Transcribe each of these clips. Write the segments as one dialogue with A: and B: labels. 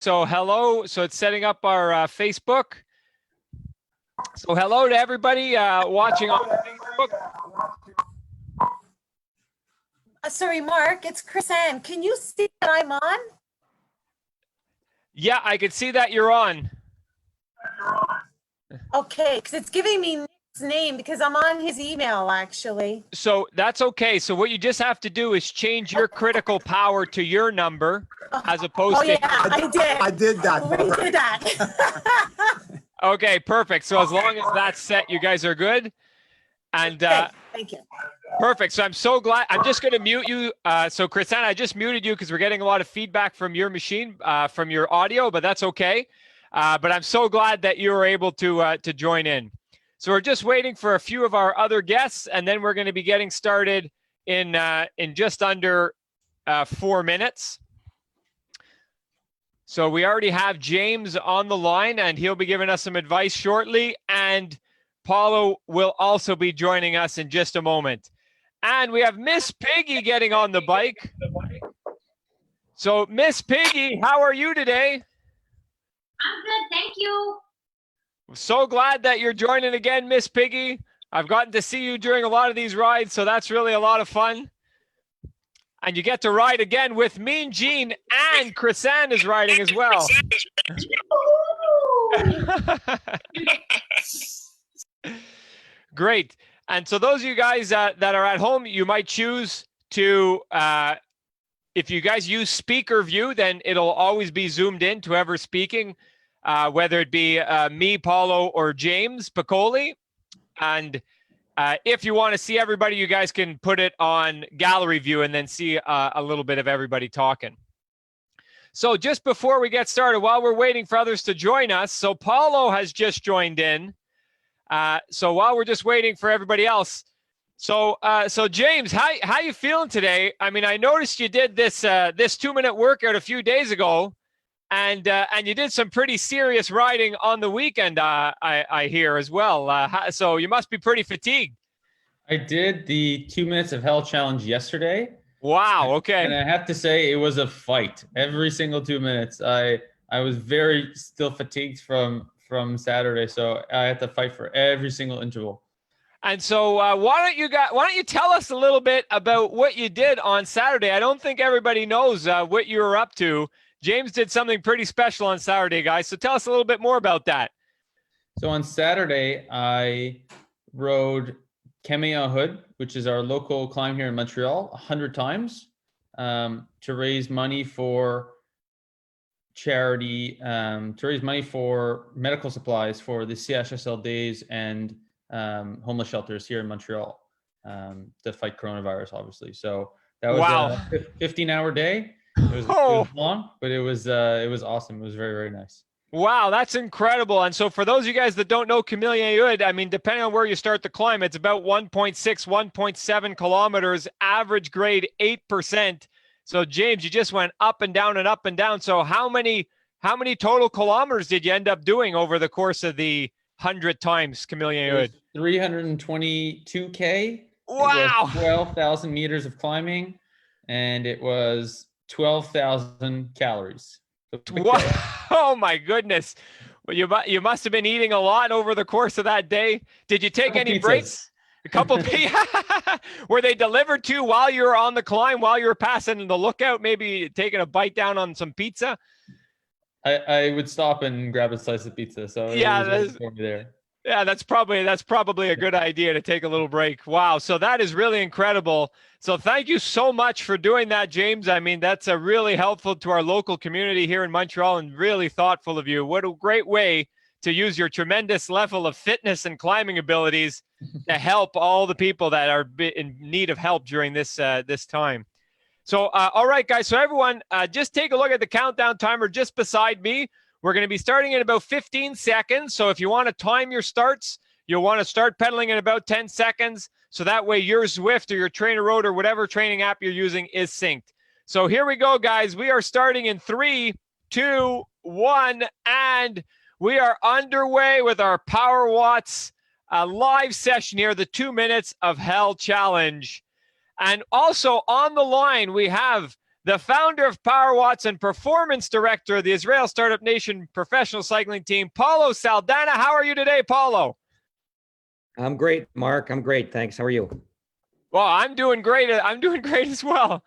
A: So hello. So it's setting up our Facebook. So hello to everybody watching on Facebook.
B: Sorry, Mark, it's Chris Ann. Can you see that I'm on?
A: Yeah, I can see that you're on.
B: Okay, because it's giving me Nick's name because I'm on his email, actually.
A: So that's okay. So what you just have to do is change your critical power to your number as opposed to...
B: Yeah, I did.
C: I did that.
B: We did that.
A: Okay, perfect. So as long as that's set, you guys are good. And
B: Okay, thank you.
A: perfect. So I'm so glad. I'm just going to mute you. So Chrisanna, I just muted you because we're getting a lot of feedback from your machine, from your audio, but that's okay. But I'm so glad that you were able to join in. So we're just waiting for a few of our other guests, and then we're going to be getting started in just under 4 minutes. So we already have James on the line, and he'll be giving us some advice shortly. And Paulo will also be joining us in just a moment. And we have Miss Piggy getting on the bike. So Miss Piggy, how are you today?
D: I'm good, thank you.
A: So glad that you're joining again, Miss Piggy. I've gotten to see you during a lot of these rides, so that's really a lot of fun. And you get to ride again with Mean Gene, and Chrisanne is riding as well. Great. And so those of you guys that are at home, you might choose to, if you guys use speaker view, then it'll always be zoomed in to whoever's speaking, whether it be me, Paulo, or James Piccoli. And if you want to see everybody, you guys can put it on gallery view and then see a little bit of everybody talking. So just before we get started, while we're waiting for others to join us, so Paulo has just joined in. So while we're just waiting for everybody else, so James, how you feeling today? I mean, I noticed you did this 2-minute workout a few days ago, and you did some pretty serious riding on the weekend. I hear as well. So you must be pretty fatigued.
E: I did the 2 minutes of hell challenge yesterday.
A: Wow. Okay.
E: And I have to say it was a fight every single 2 minutes. I was very still fatigued from Saturday, so I had to fight for every single interval.
A: And so why don't you tell us a little bit about what you did on Saturday? I don't think everybody knows what you were up to. James did something pretty special on Saturday, guys. So tell us a little bit more about that.
E: So on Saturday, I rode Camille Hood, which is our local climb here in Montreal, 100 times to raise money for charity, to raise money for medical supplies for the CHSL days and homeless shelters here in Montreal to fight coronavirus, obviously. So that was a 15-hour day. It was long, but it was awesome. It was very, very nice.
A: Wow, that's incredible. And so for those of you guys that don't know Camille Hood, I mean, depending on where you start the climb, it's about 1.6, 1.7 kilometers, average grade 8%. So James, you just went up and down and up and down. So how many total kilometers did you end up doing over the course of the 100 times Camille Hood?
E: 322K.
A: Wow.
E: 12,000 meters of climbing, and it was 12,000 calories.
A: Wow. Oh my goodness. Well, you must have been eating a lot over the course of that day. Did you take any breaks? A couple pizzas. Were they delivered to you while you were on the climb, while you were passing the lookout, maybe taking a bite down on some pizza?
E: I would stop and grab a slice of pizza. So
A: yeah, that's probably a good idea to take a little break. Wow. So that is really incredible. So thank you so much for doing that, James. I mean, that's a really helpful to our local community here in Montreal and really thoughtful of you. What a great way to use your tremendous level of fitness and climbing abilities to help all the people that are in need of help during this time. So, all right, guys. So everyone, just take a look at the countdown timer just beside me. We're going to be starting in about 15 seconds. So if you want to time your starts, you'll want to start pedaling in about 10 seconds. So that way your Zwift or your Trainer Road or whatever training app you're using is synced. So here we go, guys. We are starting in 3, 2, 1, and we are underway with our Power Watts live session here, the 2 minutes of hell challenge. And also on the line, we have the founder of Power Watts and performance director of the Israel Startup Nation professional cycling team, Paulo Saldanha. How are you today, Paulo?
C: I'm great, Mark. I'm great. Thanks. How are you?
A: Well, I'm doing great. I'm doing great as well.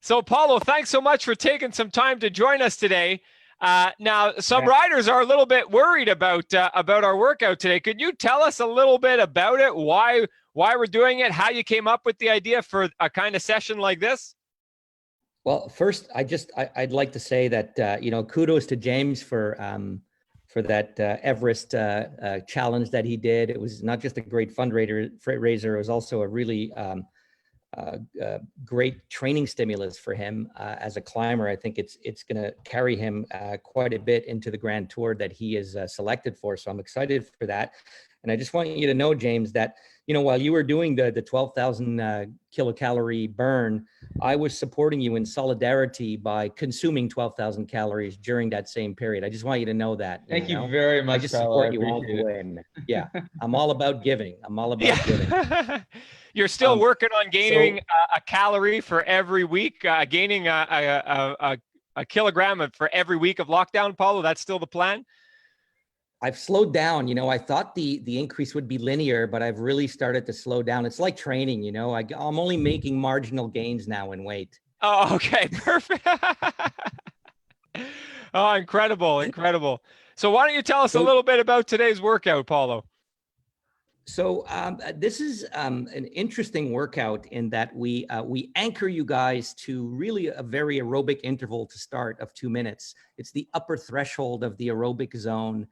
A: So, Paulo, thanks so much for taking some time to join us today. Now, some riders are a little bit worried about our workout today. Could you tell us a little bit about it? Why we're doing it? How you came up with the idea for a kind of session like this?
C: Well, first, I'd like to say that kudos to James for that Everest challenge that he did. It was not just a great fundraiser; it was also a really great training stimulus for him as a climber. I think it's going to carry him quite a bit into the Grand Tour that he is selected for. So I'm excited for that. And I just want you to know, James, that while you were doing the 12,000 kilocalorie burn, I was supporting you in solidarity by consuming 12,000 calories during that same period. I just want you to know that.
E: Thank you very much.
C: I just support you all the way. Yeah, I'm all about giving. I'm all about giving.
A: You're still working on gaining a calorie for every week, gaining a kilogram for every week of lockdown, Paulo. That's still the plan?
C: I've slowed down. I thought the increase would be linear, but I've really started to slow down. It's like training, I'm only making marginal gains now in weight.
A: Oh, okay, perfect. Oh, incredible. So why don't you tell us a little bit about today's workout, Paulo?
C: So this is an interesting workout in that we anchor you guys to really a very aerobic interval to start of 2 minutes. It's the upper threshold of the aerobic zone.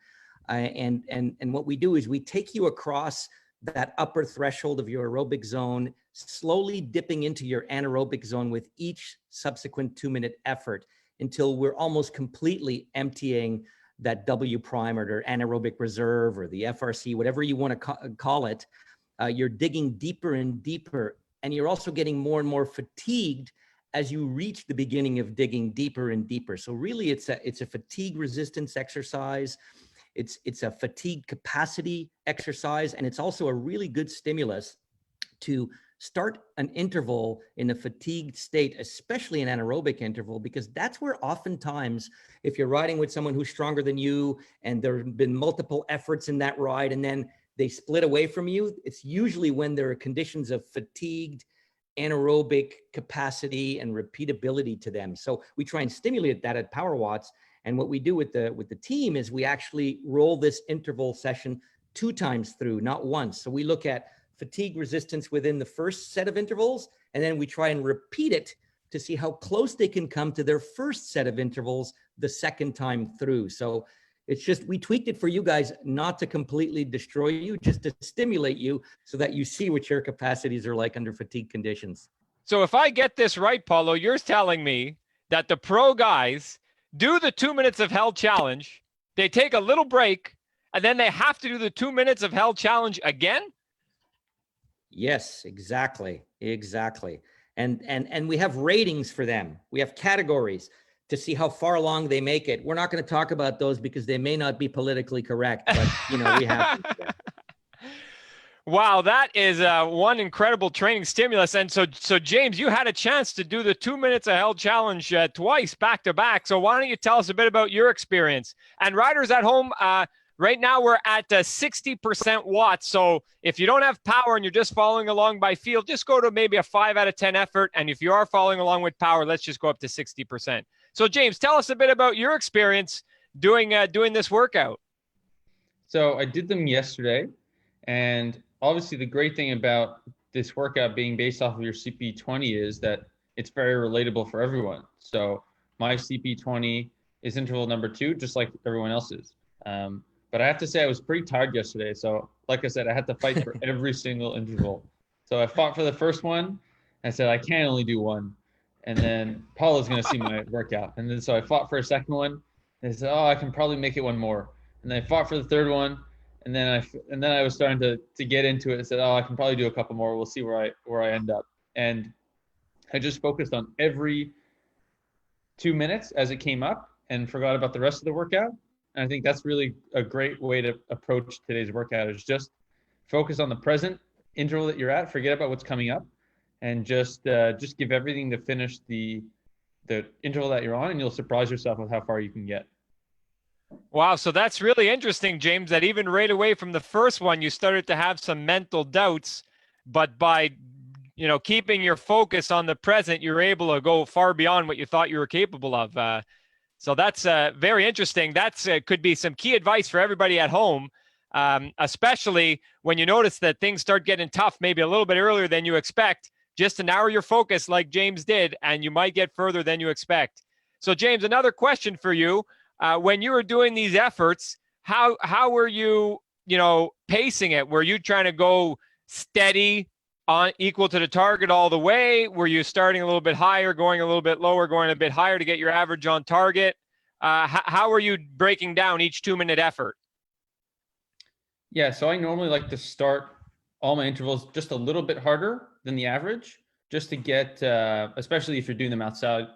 C: And what we do is we take you across that upper threshold of your aerobic zone, slowly dipping into your anaerobic zone with each subsequent 2-minute effort until we're almost completely emptying that W prime or anaerobic reserve or the FRC, whatever you want to call it. You're digging deeper and deeper, and you're also getting more and more fatigued as you reach the beginning of digging deeper and deeper. So really it's a fatigue resistance exercise. It's a fatigue capacity exercise, and it's also a really good stimulus to start an interval in a fatigued state, especially an anaerobic interval, because that's where oftentimes, if you're riding with someone who's stronger than you and there have been multiple efforts in that ride and then they split away from you, it's usually when there are conditions of fatigued anaerobic capacity and repeatability to them. So we try and stimulate that at Power Watts. And what we do with the team is we actually roll this interval session 2 times through, not once. So we look at fatigue resistance within the first set of intervals, and then we try and repeat it to see how close they can come to their first set of intervals the second time through. So it's just, we tweaked it for you guys, not to completely destroy you, just to stimulate you so that you see what your capacities are like under fatigue conditions.
A: So if I get this right, Paulo, you're telling me that the pro guys do the 2 minutes of hell challenge, they take a little break, and then they have to do the 2 minutes of hell challenge again?
C: Yes, exactly. And we have ratings for them. We have categories to see how far along they make it. We're not going to talk about those because they may not be politically correct, but we have them.
A: Wow, that is one incredible training stimulus. And so James, you had a chance to do the 2 minutes of hell challenge twice back to back. So why don't you tell us a bit about your experience? And riders at home, right now we're at 60% watts. So if you don't have power and you're just following along by feel, just go to maybe a 5 out of 10 effort. And if you are following along with power, let's just go up to 60%. So James, tell us a bit about your experience doing this workout.
E: So I did them yesterday, and obviously the great thing about this workout being based off of your CP20 is that it's very relatable for everyone. So my CP20 is interval number 2, just like everyone else's. But I have to say I was pretty tired yesterday. So like I said, I had to fight for every single interval. So I fought for the first one. I said, I can only do 1. And then Paulo's going to see my workout. And then so I fought for a second one. And I said, I can probably make it 1 more. And then I fought for the third one. And then I was starting to get into it and said, I can probably do a couple more. We'll see where I end up. And I just focused on every 2 minutes as it came up and forgot about the rest of the workout. And I think that's really a great way to approach today's workout, is just focus on the present interval that you're at, forget about what's coming up, and just give everything to finish the the interval that you're on, and you'll surprise yourself with how far you can get.
A: Wow. So that's really interesting, James, that even right away from the first one, you started to have some mental doubts, but by, keeping your focus on the present, you're able to go far beyond what you thought you were capable of. So that's very interesting. That's could be some key advice for everybody at home, especially when you notice that things start getting tough, maybe a little bit earlier than you expect, just to narrow your focus like James did, and you might get further than you expect. So James, another question for you. When you were doing these efforts, how were you, pacing it? Were you trying to go steady on equal to the target all the way? Were you starting a little bit higher, going a little bit lower, going a bit higher to get your average on target? How are you breaking down each 2-minute effort?
E: Yeah, so I normally like to start all my intervals just a little bit harder than the average, just to get, especially if you're doing them outside,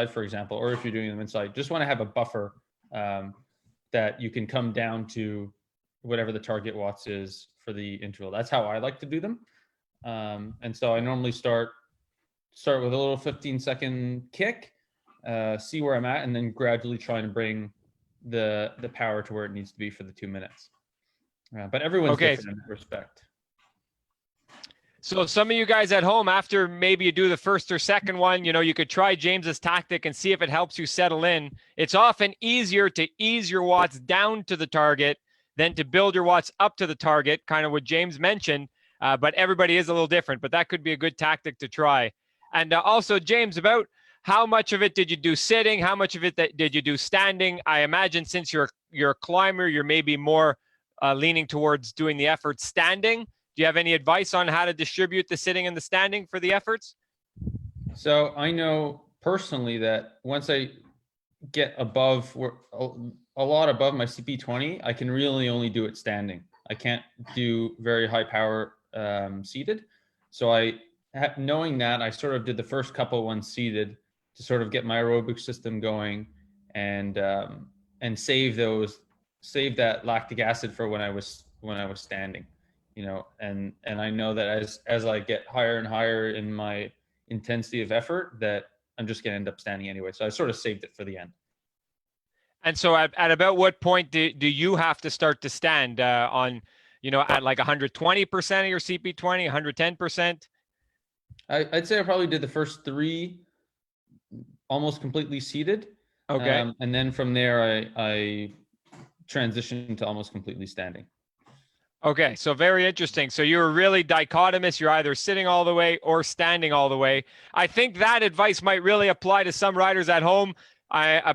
E: for example, or if you're doing them inside, just want to have a buffer that you can come down to whatever the target watts is for the interval. That's how I like to do them. And so I normally start with a little 15-second kick, see where I'm at, and then gradually trying to bring the power to where it needs to be for the 2 minutes. But everyone's different in that respect.
A: So some of you guys at home, after maybe you do the first or second one, you could try James's tactic and see if it helps you settle in. It's often easier to ease your watts down to the target than to build your watts up to the target, kind of what James mentioned. But everybody is a little different, but that could be a good tactic to try. And also, James, about how much of it did you do sitting? How much of it did you do standing? I imagine since you're a climber, you're maybe more leaning towards doing the effort standing. Do you have any advice on how to distribute the sitting and the standing for the efforts?
E: So I know personally that once I get above, a lot above my CP20, I can really only do it standing. I can't do very high power seated. So knowing that, I sort of did the first couple ones seated to sort of get my aerobic system going and save that lactic acid for when I was standing. And I know that as I get higher and higher in my intensity of effort, that I'm just going to end up standing anyway. So I sort of saved it for the end.
A: And so at about what point do you have to start to stand on, at like 120% of your CP20, 110%?
E: I'd say I probably did the first 3 almost completely seated.
A: Okay.
E: And then from there, I transitioned to almost completely standing.
A: Okay, so very interesting. So you're really dichotomous. You're either sitting all the way or standing all the way. I think that advice might really apply to some riders at home.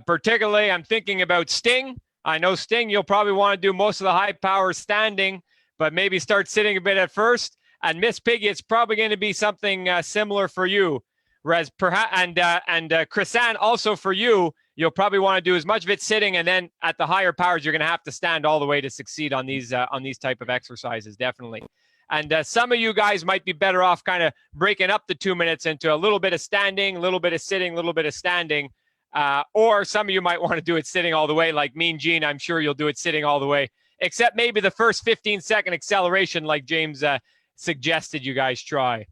A: Particularly, I'm thinking about Sting. I know Sting, you'll probably want to do most of the high power standing, but maybe start sitting a bit at first. And Miss Piggy, it's probably going to be something similar for you. Whereas perhaps and Chrisanne, also for you, you'll probably want to do as much of it sitting, and then at the higher powers, you're going to have to stand all the way to succeed on these type of exercises, definitely. And some of you guys might be better off kind of breaking up the 2 minutes into a little bit of standing, a little bit of sitting, a little bit of standing. Or some of you might want to do it sitting all the way, like Mean Gene. I'm sure you'll do it sitting all the way, except maybe the first 15-second acceleration, like James suggested you guys try.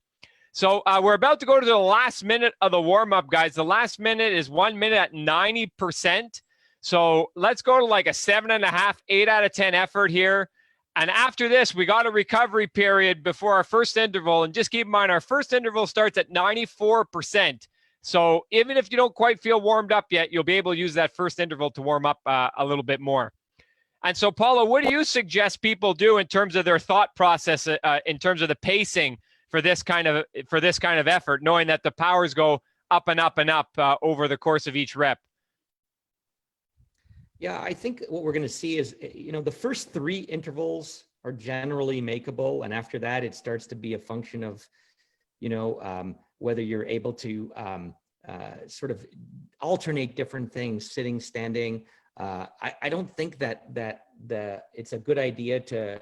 A: So we're about to go to the last minute of the warm-up, guys. The last minute is 1 minute at 90%. So let's go to like a 7.5, 8 out of 10 effort here. And after this, we got a recovery period before our first interval. And just keep in mind, our first interval starts at 94%. So even if you don't quite feel warmed up yet, you'll be able to use that first interval to warm up a little bit more. And so, Paulo, what do you suggest people do in terms of their thought process, in terms of the pacing for this kind of effort, knowing that the powers go up and up and up over the course of each rep?
C: Yeah, I think what we're going to see is, the first 3 intervals are generally makeable, and after that, it starts to be a function of, whether you're able to sort of alternate different things, sitting, standing. I don't think that it's a good idea to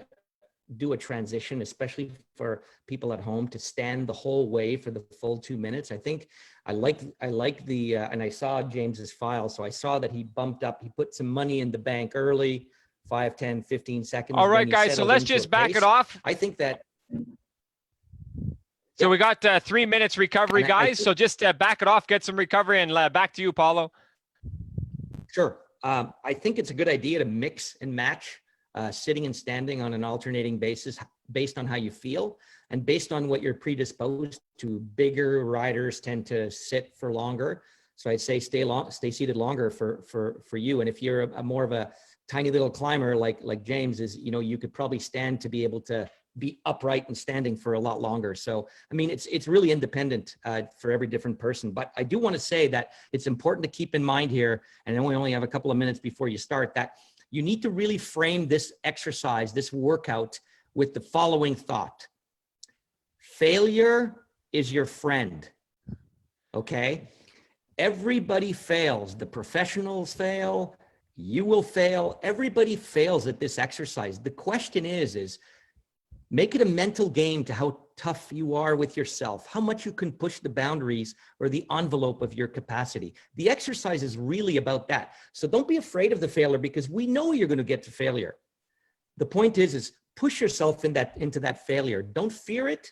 C: do a transition, especially for people at home, to stand the whole way for the full 2 minutes. I think I like the and I saw James's file, so I saw that he bumped up. He put some money in the bank early, 5, 10, 15 seconds.
A: All right, guys. So let's just back it off.
C: I think that.
A: So we got 3 minutes recovery,
C: And I
A: guys.
C: think-
A: So just back it off, get some recovery, and back to you, Paulo.
C: Sure. I think it's a good idea to mix and match sitting and standing on an alternating basis based on how you feel and based on what you're predisposed to. Bigger riders tend to sit for longer. So I'd say stay seated longer for you. And if you're a more of a tiny little climber like James is, you could probably stand to be able to be upright and standing for a lot longer. So, I mean, it's really independent for every different person. But I do want to say that it's important to keep in mind here, and then we only have a couple of minutes before you start, that you need to really frame this exercise, this workout, with the following thought. Failure is your friend, okay? Everybody fails. The professionals fail. You will fail. Everybody fails at this exercise. The question is make it a mental game to how tough you are with yourself, how much you can push the boundaries or the envelope of your capacity. The exercise is really about that. So don't be afraid of the failure, because we know you're going to get to failure. The point is push yourself into that failure. Don't fear it.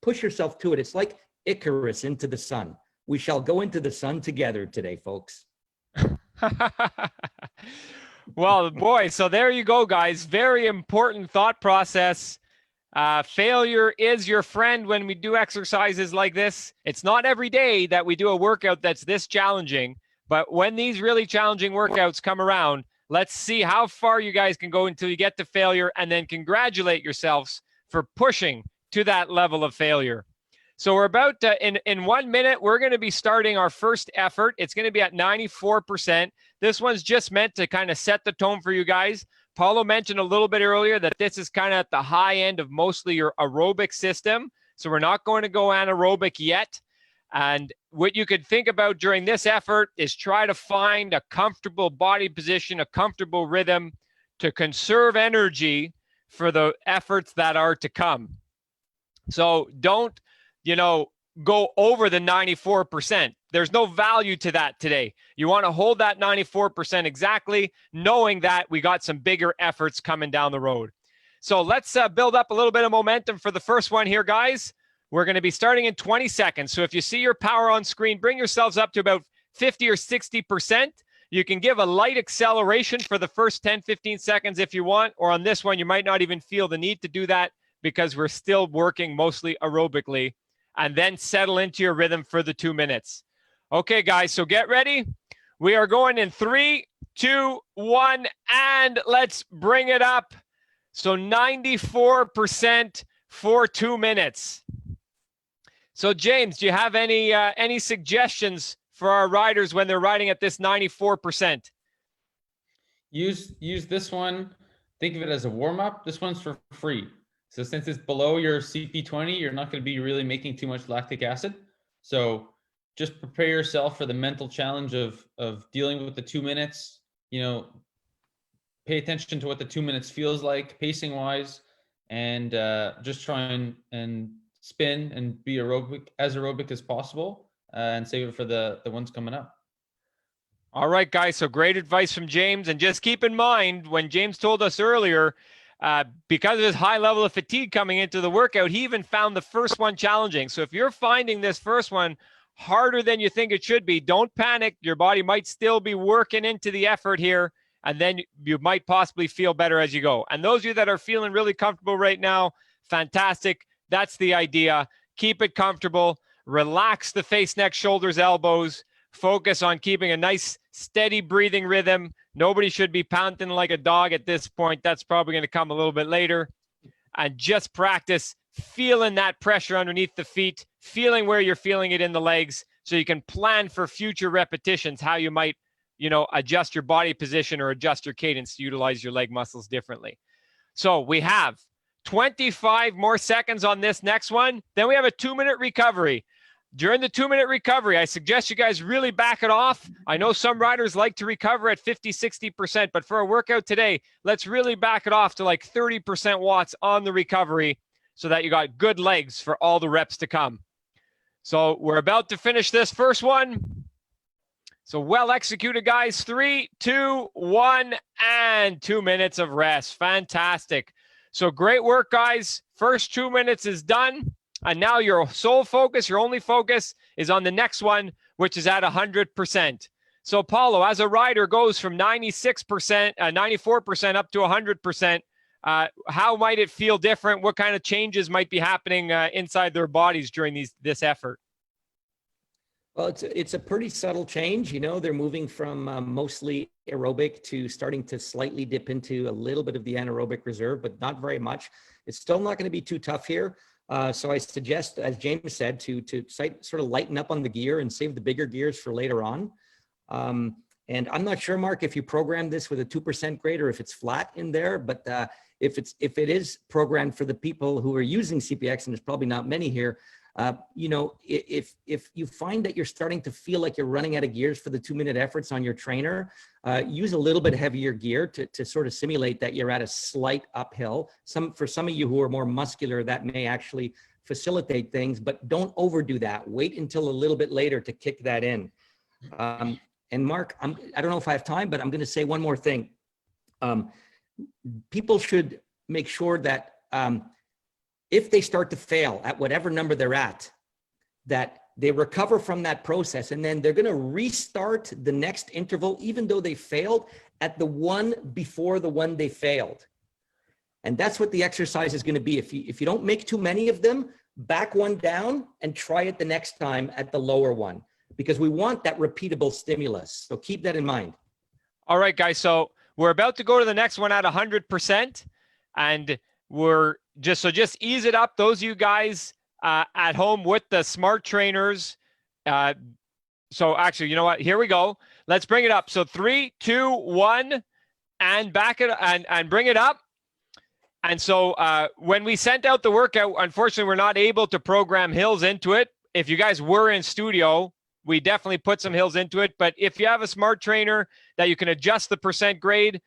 C: Push yourself to it. It's like Icarus into the sun. We shall go into the sun together today, folks.
A: Well, boy, so there you go, guys. Very important thought process. Failure is your friend when we do exercises like this. It's not every day that we do a workout that's this challenging, but when these really challenging workouts come around, let's see how far you guys can go until you get to failure, and then congratulate yourselves for pushing to that level of failure. So we're about in 1 minute, we're going to be starting our first effort. It's going to be at 94%. This one's just meant to kind of set the tone for you guys. Paulo mentioned a little bit earlier that this is kind of at the high end of mostly your aerobic system. So we're not going to go anaerobic yet. And what you could think about during this effort is try to find a comfortable body position, a comfortable rhythm to conserve energy for the efforts that are to come. So don't, go over the 94%. There's no value to that today. You want to hold that 94% exactly, knowing that we got some bigger efforts coming down the road. So let's build up a little bit of momentum for the first one here, guys. We're going to be starting in 20 seconds. So if you see your power on screen, bring yourselves up to about 50 or 60%. You can give a light acceleration for the first 10, 15 seconds if you want, or on this one, you might not even feel the need to do that because we're still working mostly aerobically, and then settle into your rhythm for the 2 minutes. Okay, guys, so get ready. We are going in 3, 2, 1, and let's bring it up. So 94% for 2 minutes. So James, do you have any suggestions for our riders when they're riding at this 94%?
E: Use this one. Think of it as a warm-up. This one's for free. So since it's below your CP20, you're not going to be really making too much lactic acid. So just prepare yourself for the mental challenge of dealing with the 2 minutes. Pay attention to what the 2 minutes feels like pacing wise, and just try and spin and be as aerobic as possible, and save it for the ones coming up.
A: All right, guys. So great advice from James. And just keep in mind, when James told us earlier, because of his high level of fatigue coming into the workout, he even found the first one challenging. So if you're finding this first one harder than you think it should be, don't panic. Your body might still be working into the effort here, and then you might possibly feel better as you go. And those of you that are feeling really comfortable right now, fantastic. That's the idea. Keep it comfortable. Relax the face, neck, shoulders, elbows. Focus on keeping a nice, steady breathing rhythm. Nobody should be panting like a dog at this point. That's probably going to come a little bit later. And just practice feeling that pressure underneath the feet, feeling where you're feeling it in the legs, so you can plan for future repetitions, how you might, adjust your body position or adjust your cadence to utilize your leg muscles differently. So we have 25 more seconds on this next one. Then we have a 2-minute recovery. During the 2-minute recovery, I suggest you guys really back it off. I know some riders like to recover at 50, 60%, but for a workout today, let's really back it off to like 30% watts on the recovery so that you got good legs for all the reps to come. So we're about to finish this first one. So well executed, guys. 3, 2, 1, and 2 minutes of rest. Fantastic. So great work, guys. First 2 minutes is done. And now your sole focus, your only focus is on the next one, which is at 100%. So Paulo, as a rider goes from 96%, 94% up to 100%, how might it feel different? What kind of changes might be happening inside their bodies during this effort?
C: Well, it's a pretty subtle change. You know, they're moving from mostly aerobic to starting to slightly dip into a little bit of the anaerobic reserve, but not very much. It's still not going to be too tough here. So I suggest, as James said, to sort of lighten up on the gear and save the bigger gears for later on. And I'm not sure, Mark, if you program this with a 2% grade or if it's flat in there, but if it is programmed for the people who are using CPX, and there's probably not many here, you know, if you find that you're starting to feel like you're running out of gears for the 2-minute efforts on your trainer, use a little bit heavier gear to sort of simulate that you're at a slight uphill. For some of you who are more muscular, that may actually facilitate things, but don't overdo that. Wait until a little bit later to kick that in. And Mark, I don't know if I have time, but I'm going to say one more thing. People should make sure that if they start to fail at whatever number they're at, that they recover from that process, and then they're going to restart the next interval, even though they failed, at the one before the one they failed. And that's what the exercise is going to be. If you don't make too many of them, back one down and try it the next time at the lower one, because we want that repeatable stimulus. So keep that in mind.
A: All right, guys. So we're about to go to the next one at 100%, and we're just ease it up. Those of you guys at home with the smart trainers. So actually, you know what? Here we go. Let's bring it up. So 3, 2, 1, and back it and bring it up. And so when we sent out the workout, unfortunately, we're not able to program hills into it. If you guys were in studio, we definitely put some hills into it. But if you have a smart trainer that you can adjust the percent grade,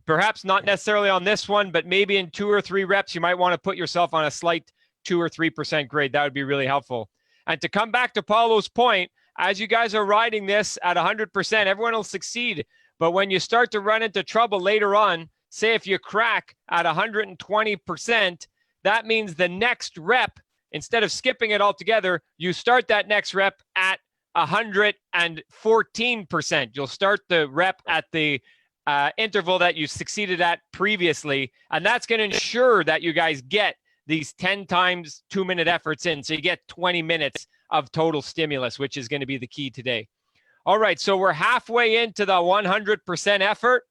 A: perhaps not necessarily on this one, but maybe in 2 or 3 reps, you might want to put yourself on a slight 2 or 3% grade. That would be really helpful. And to come back to Paulo's point, as you guys are riding this at 100%, everyone will succeed. But when you start to run into trouble later on, say if you crack at 120%, that means the next rep, instead of skipping it altogether, you start that next rep at 114%. You'll start the rep at the interval that you succeeded at previously. And that's going to ensure that you guys get these 10 times 2-minute efforts in. So you get 20 minutes of total stimulus, which is going to be the key today. All right. So we're halfway into the 100% effort.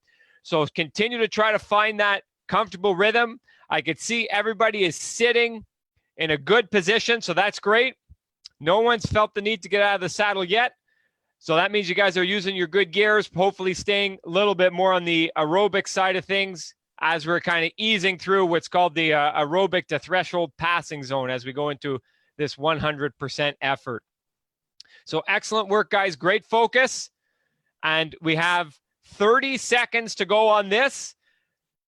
A: So continue to try to find that comfortable rhythm. I could see everybody is sitting in a good position. So that's great. No one's felt the need to get out of the saddle yet. So that means you guys are using your good gears, hopefully staying a little bit more on the aerobic side of things as we're kind of easing through what's called the aerobic to threshold passing zone as we go into this 100% effort. So excellent work, guys. Great focus. And we have 30 seconds to go on this.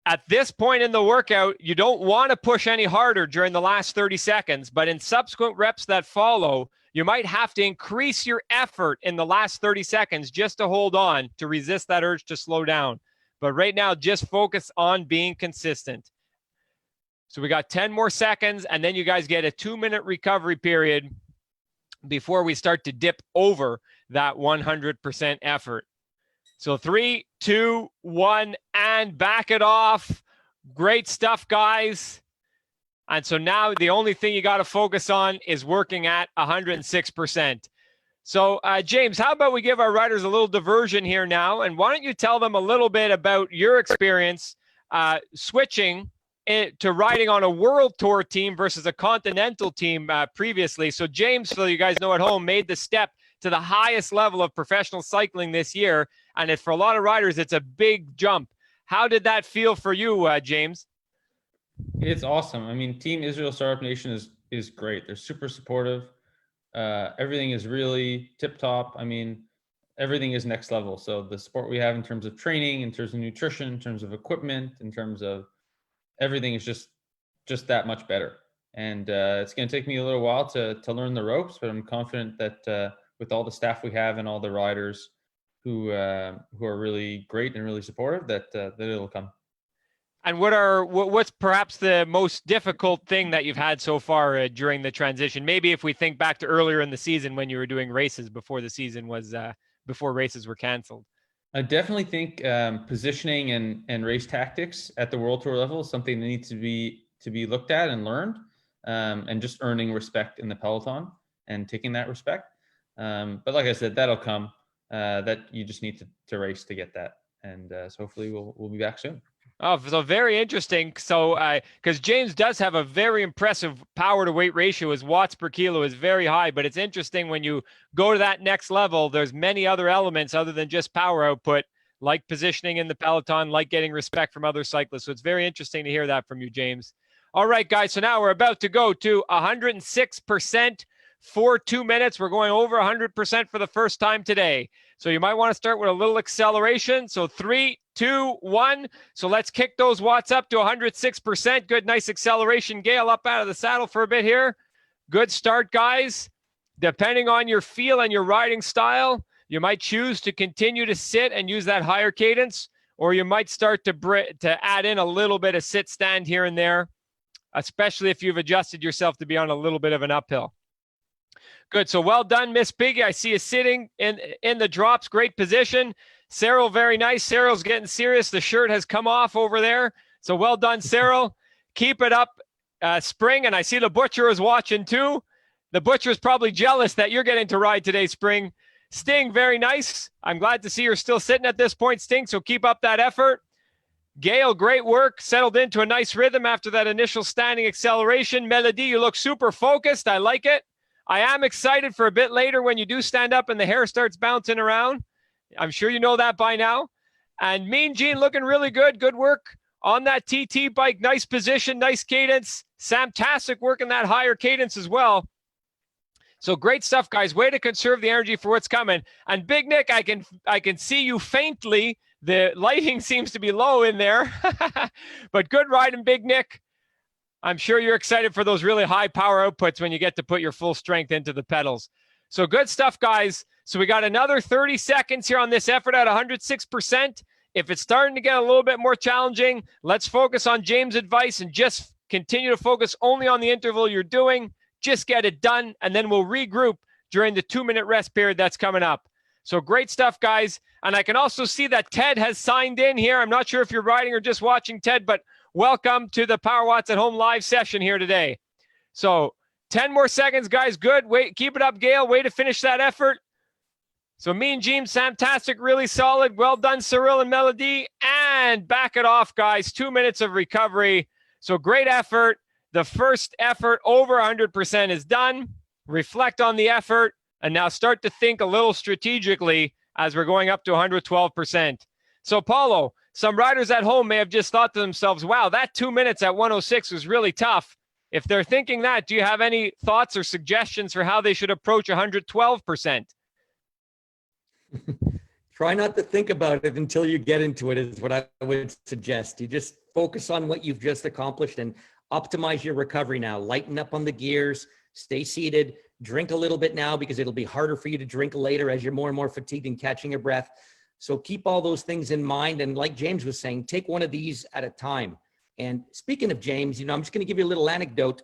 A: At this point in the workout, you don't want to push any harder during the last 30 seconds, but in subsequent reps that follow, you might have to increase your effort in the last 30 seconds just to hold on, to resist that urge to slow down. But right now, just focus on being consistent. So we got 10 more seconds, and then you guys get a 2-minute recovery period before we start to dip over that 100% effort. So 3, 2, 1, and back it off. Great stuff, guys. And so now the only thing you got to focus on is working at 106%. So James, how about we give our riders a little diversion here now? And why don't you tell them a little bit about your experience switching to riding on a world tour team versus a continental team previously. So James, so you guys know at home, made the step to the highest level of professional cycling this year. And for a lot of riders, it's a big jump. How did that feel for you, James?
E: It's awesome. I mean, Team Israel Startup Nation is great. They're super supportive. Everything is really tip top. I mean, everything is next level. So the support we have in terms of training, in terms of nutrition, in terms of equipment, in terms of everything is just that much better. And it's going to take me a little while to learn the ropes, but I'm confident that with all the staff we have and all the riders who are really great and really supportive, that it'll come.
A: And what's perhaps the most difficult thing that you've had so far during the transition? Maybe if we think back to earlier in the season when you were doing races before the season was before races were canceled.
E: I definitely think positioning and race tactics at the World Tour level is something that needs to be looked at and learned, and just earning respect in the peloton and taking that respect. But like I said, that'll come. That you just need to race to get that, and so hopefully we'll be back soon.
A: Oh, so very interesting. So, because James does have a very impressive power to weight ratio. His watts per kilo is very high, but it's interesting when you go to that next level, there's many other elements other than just power output, like positioning in the peloton, like getting respect from other cyclists. So it's very interesting to hear that from you, James. All right, guys. So now we're about to go to 106% for 2 minutes. We're going over 100% for the first time today. So you might want to start with a little acceleration. So 3, 2, 1. So let's kick those watts up to 106%. Good, nice acceleration. Gail, up out of the saddle for a bit here. Good start, guys. Depending on your feel and your riding style, you might choose to continue to sit and use that higher cadence, or you might start to add in a little bit of sit stand here and there, especially if you've adjusted yourself to be on a little bit of an uphill. Good. So well done, Miss Piggy. I see you sitting in the drops. Great position. Cyril, very nice. Cyril's getting serious. The shirt has come off over there. So well done, Cyril. Keep it up, Spring. And I see the Butcher is watching too. The Butcher is probably jealous that you're getting to ride today, Spring. Sting, very nice. I'm glad to see you're still sitting at this point, Sting. So keep up that effort. Gail, great work. Settled into a nice rhythm after that initial standing acceleration. Melody, you look super focused. I like it. I am excited for a bit later when you do stand up and the hair starts bouncing around. I'm sure you know that by now. And Mean Gene looking really good. Good work on that TT bike. Nice position, nice cadence. Samtastic working that higher cadence as well. So great stuff, guys. Way to conserve the energy for what's coming. And Big Nick, I can see you faintly. The lighting seems to be low in there. But good riding, Big Nick. I'm sure you're excited for those really high power outputs when you get to put your full strength into the pedals. So good stuff, guys. So we got another 30 seconds here on this effort at 106%. If it's starting to get a little bit more challenging, let's focus on James' advice and just continue to focus only on the interval you're doing. Just get it done, and then we'll regroup during the 2-minute rest period that's coming up. So great stuff, guys. And I can also see that Ted has signed in here. I'm not sure if you're riding or just watching, Ted, but welcome to the Power Watts at Home live session here today. So 10 more seconds, guys. Good. Wait, keep it up, Gail. Way to finish that effort. So Mean Gene, fantastic, really solid. Well done, Cyril and Melody. And back it off, guys. 2 minutes of recovery. So great effort. The first effort over 100% is done. Reflect on the effort. And now start to think a little strategically as we're going up to 112%. So Paulo, some riders at home may have just thought to themselves, wow, that 2 minutes at 106 was really tough. If they're thinking that, do you have any thoughts or suggestions for how they should approach 112%?
C: Try not to think about it until you get into it is what I would suggest. You just focus on what you've just accomplished and optimize your recovery now. Lighten up on the gears, stay seated, drink a little bit now because it'll be harder for you to drink later as you're more and more fatigued and catching your breath. So keep all those things in mind. And like James was saying, take one of these at a time. And speaking of James, I'm just going to give you a little anecdote.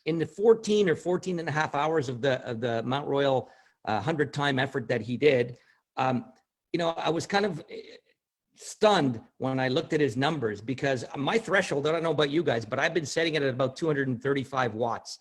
C: In the 14 or 14 and a half hours of the Mount Royal 100-time effort that he did, I was kind of stunned when I looked at his numbers because my threshold, I don't know about you guys, but I've been setting it at about 235 watts.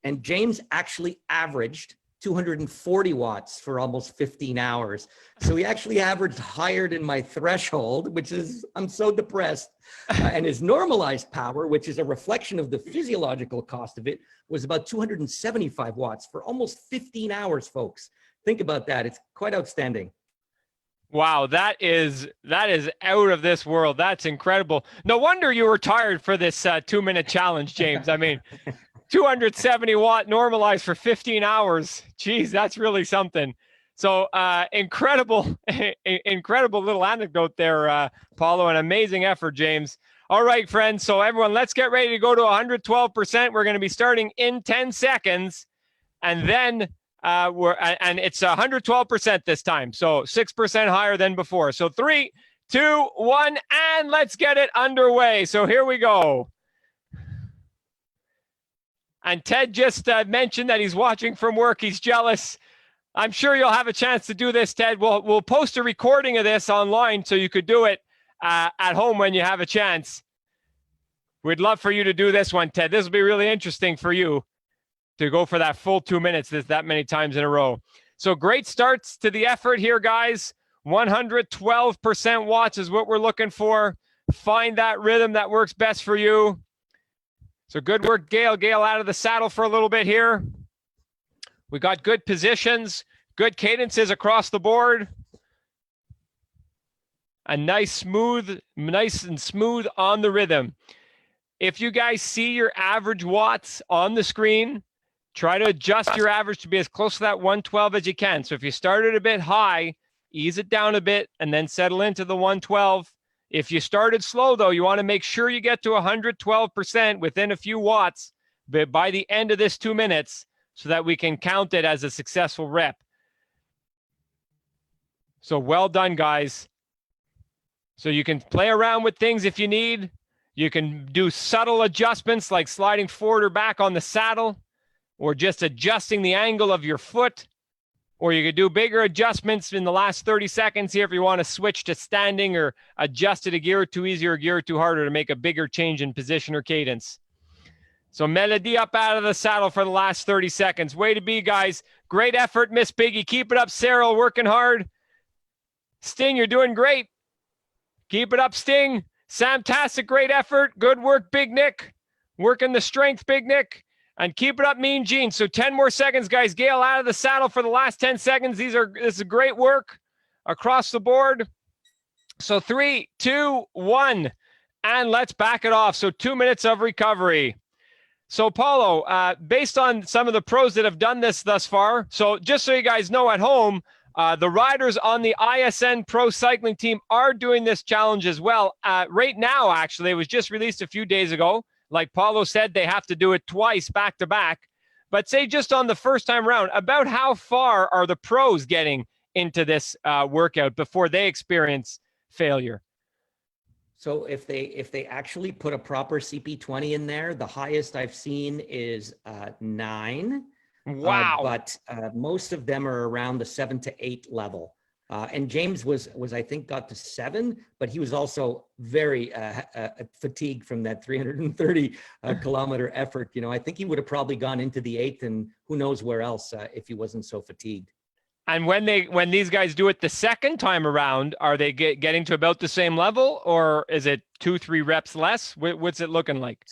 C: And James actually averaged 240 watts for almost 15 hours. So he actually averaged higher than my threshold, which is, I'm so depressed. And his normalized power, which is a reflection of the physiological cost of it, was about 275 watts for almost 15 hours, folks. Think about that. It's quite outstanding.
A: Wow, that is out of this world. That's incredible. No wonder you were tired for this 2-minute challenge, James. I mean, 270 watt normalized for 15 hours. Geez, that's really something. So incredible little anecdote there, Paulo. An amazing effort, James. All right, friends. So everyone, let's get ready to go to 112%. We're going to be starting in 10 seconds. And then and it's 112% this time. So 6% higher than before. So 3, 2, 1, and let's get it underway. So here we go. And Ted just mentioned that he's watching from work. He's jealous. I'm sure you'll have a chance to do this, Ted. We'll post a recording of this online so you could do it at home when you have a chance. We'd love for you to do this one, Ted. This will be really interesting for you to go for that full 2 minutes that many times in a row. So great starts to the effort here, guys. 112% watts is what we're looking for. Find that rhythm that works best for you. So good work, Gail. Gail out of the saddle for a little bit here. We got good positions, good cadences across the board. A nice and smooth on the rhythm. If you guys see your average watts on the screen, try to adjust your average to be as close to that 112 as you can. So if you started a bit high, ease it down a bit and then settle into the 112. If you started slow, though, you want to make sure you get to 112% within a few watts by the end of this 2 minutes so that we can count it as a successful rep. So well done, guys. So you can play around with things if you need. You can do subtle adjustments like sliding forward or back on the saddle or just adjusting the angle of your foot. Or you could do bigger adjustments in the last 30 seconds here if you want to switch to standing or adjust it a gear or two easier or a gear or two harder to make a bigger change in position or cadence. So Melody up out of the saddle for the last 30 seconds. Way to be, guys. Great effort, Miss Piggy. Keep it up, Cyril, working hard. Sting, you're doing great. Keep it up, Sting. Samtastic, great effort. Good work, Big Nick. Working the strength, Big Nick. And keep it up, Mean Gene. So 10 more seconds, guys. Gail out of the saddle for the last 10 seconds. This is great work across the board. So 3, 2, 1, and let's back it off. So 2 minutes of recovery. So Paulo, based on some of the pros that have done this thus far, so just so you guys know at home, the riders on the ISN Pro Cycling team are doing this challenge as well. Right now, actually, it was just released a few days ago. Like Paulo said, they have to do it twice back to back. But say just on the first time round, about how far are the pros getting into this workout before they experience failure?
C: So if they actually put a proper CP20 in there, the highest I've seen is 9.
A: Wow.
C: But most of them are around the 7 to 8 level. And James was I think got to 7, but he was also very fatigued from that 330 kilometer effort. You know, I think he would have probably gone into the 8th and who knows where else if he wasn't so fatigued.
A: And when these guys do it the second time around, are they getting to about the same level, or is it 2-3 reps less? What's it looking like?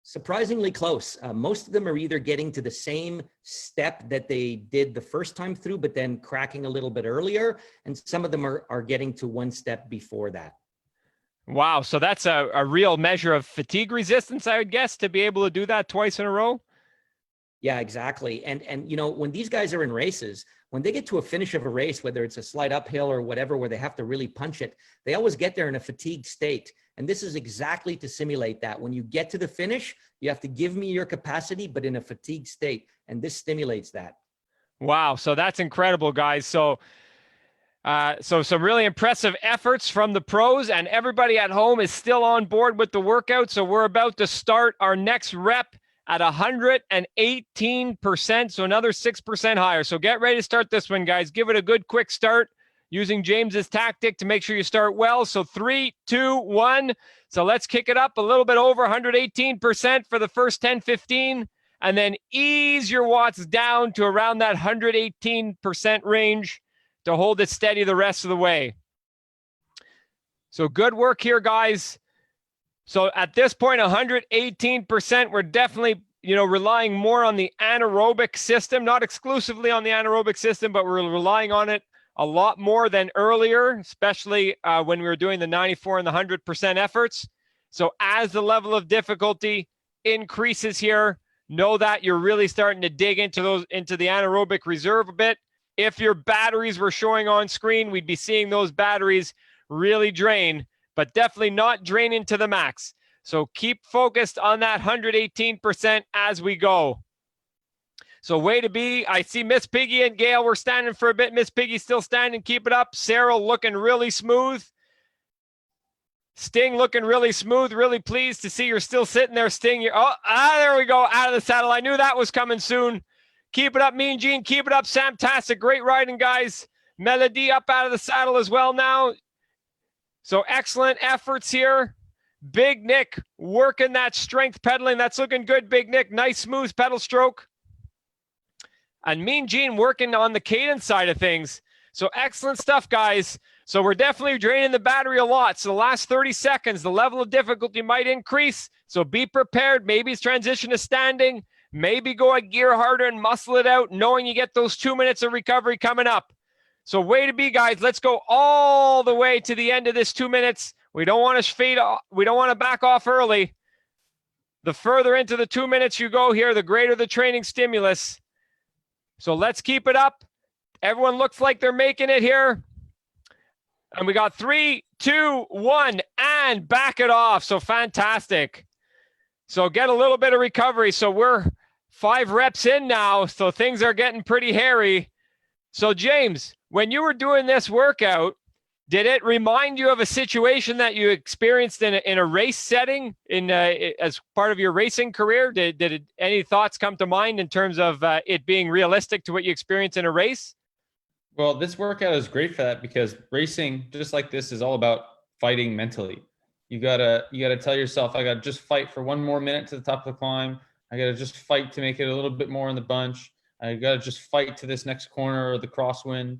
C: Surprisingly close. Most of them are either getting to the same step that they did the first time through, but then cracking a little bit earlier. And some of them are getting to one step before that.
A: Wow. So that's a real measure of fatigue resistance, I would guess, to be able to do that twice in a row.
C: Yeah, exactly. And you know, when these guys are in races, when they get to a finish of a race, whether it's a slight uphill or whatever, where they have to really punch it, they always get there in a fatigued state. And this is exactly to simulate that. When you get to the finish, you have to give me your capacity, but in a fatigued state. And this stimulates that.
A: Wow. So that's incredible, guys. So some really impressive efforts from the pros, and everybody at home is still on board with the workout. So we're about to start our next rep at 118%. So another 6% higher. So get ready to start this one, guys. Give it a good quick start using James's tactic to make sure you start well. So 3, 2, 1. So let's kick it up a little bit over 118% for the first 10, 15, and then ease your watts down to around that 118% range to hold it steady the rest of the way. So good work here, guys. So at this point, 118%, we're definitely, relying more on the anaerobic system, not exclusively on the anaerobic system, but we're relying on it a lot more than earlier, especially when we were doing the 94 and the 100% efforts. So as the level of difficulty increases here, know that you're really starting to dig into the anaerobic reserve a bit. If your batteries were showing on screen, we'd be seeing those batteries really drain, but definitely not drain into the max. So keep focused on that 118% as we go. So way to be. I see Miss Piggy and Gail were standing for a bit. Miss Piggy still standing. Keep it up. Sarah looking really smooth. Sting looking really smooth, really pleased to see you're still sitting there, Sting. There we go, out of the saddle. I knew that was coming soon. Keep it up, Mean Gene. Keep it up, Samtastic. Great riding, guys. Melody up out of the saddle as well now. So excellent efforts here. Big Nick working that strength pedaling. That's looking good, Big Nick. Nice, smooth pedal stroke. And Mean Gene working on the cadence side of things. So excellent stuff, guys. So we're definitely draining the battery a lot. So the last 30 seconds, the level of difficulty might increase. So be prepared. Maybe it's transition to standing. Maybe go a gear harder and muscle it out, knowing you get those 2 minutes of recovery coming up. So way to be, guys. Let's go all the way to the end of this 2 minutes. We don't want to fade off. We don't want to back off early. The further into the 2 minutes you go here, the greater the training stimulus. So let's keep it up. Everyone looks like they're making it here. And we got 3, 2, 1, and back it off. So fantastic. So get a little bit of recovery. So we're 5 reps in now. So things are getting pretty hairy. So James, when you were doing this workout, did it remind you of a situation that you experienced in a race setting as part of your racing career? Did any thoughts come to mind in terms of it being realistic to what you experienced in a race?
E: Well, this workout is great for that because racing, just like this, is all about fighting mentally. You gotta tell yourself, I gotta just fight for 1 more minute to the top of the climb. I gotta just fight to make it a little bit more in the bunch. I gotta just fight to this next corner or the crosswind.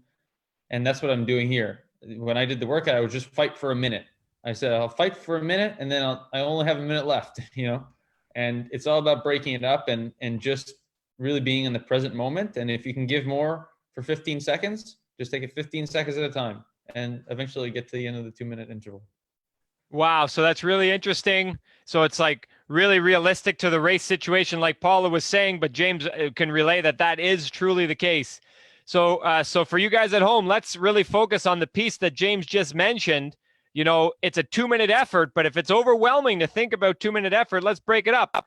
E: And that's what I'm doing here. When I did the workout, I would just fight for a minute. I said, I'll fight for a minute and then I only have a minute left, and it's all about breaking it up and just really being in the present moment. And if you can give more for 15 seconds, just take it 15 seconds at a time and eventually get to the end of the 2 minute interval.
A: Wow. So that's really interesting. So it's like really realistic to the race situation, like Paulo was saying, but James can relay that is truly the case. So, so for you guys at home, let's really focus on the piece that James just mentioned. It's a 2 minute effort, but if it's overwhelming to think about 2 minute effort, let's break it up.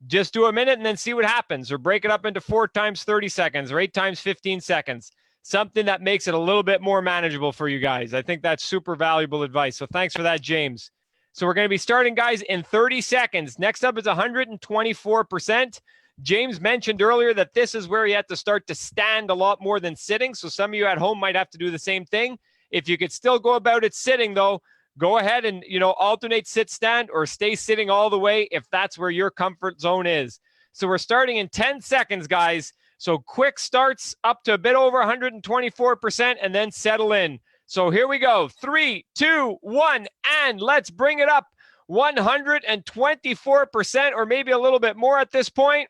A: Just do a minute and then see what happens, or break it up into 4 times 30 seconds or 8 times 15 seconds. Something that makes it a little bit more manageable for you guys. I think that's super valuable advice. So thanks for that, James. So we're going to be starting, guys, in 30 seconds. Next up is 124%. James mentioned earlier that this is where you have to start to stand a lot more than sitting. So some of you at home might have to do the same thing. If you could still go about it sitting, though, go ahead and, alternate sit, stand, or stay sitting all the way if that's where your comfort zone is. So we're starting in 10 seconds, guys. So quick starts up to a bit over 124% and then settle in. So here we go. 3, 2, 1, and let's bring it up 124% or maybe a little bit more at this point.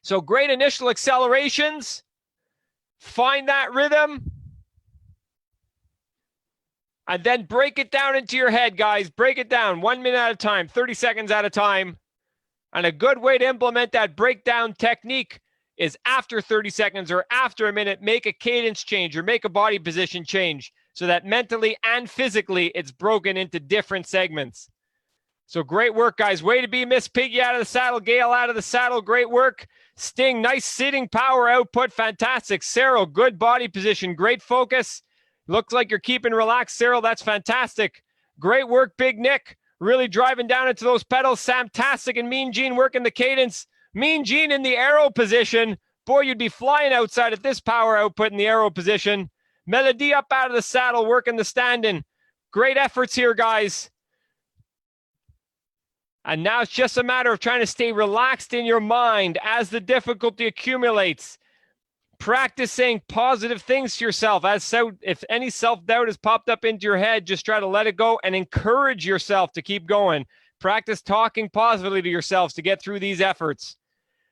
A: So great initial accelerations. Find that rhythm. And then break it down into your head, guys. Break it down 1 minute at a time, 30 seconds at a time. And a good way to implement that breakdown technique is after 30 seconds or after a minute, make a cadence change or make a body position change so that mentally and physically it's broken into different segments. So great work, guys. Way to be, Miss Piggy out of the saddle, Gail out of the saddle. Great work. Sting, nice sitting power output. Fantastic. Cyril, good body position. Great focus. Looks like you're keeping relaxed, Cyril. That's fantastic. Great work, Big Nick. Really driving down into those pedals. Samtastic and Mean Gene working the cadence. Mean Gene in the arrow position. Boy, you'd be flying outside at this power output in the arrow position. Melody up out of the saddle, working the stand-in. Great efforts here, guys. And now it's just a matter of trying to stay relaxed in your mind as the difficulty accumulates. Practice saying positive things to yourself. If any self-doubt has popped up into your head, just try to let it go and encourage yourself to keep going. Practice talking positively to yourselves to get through these efforts.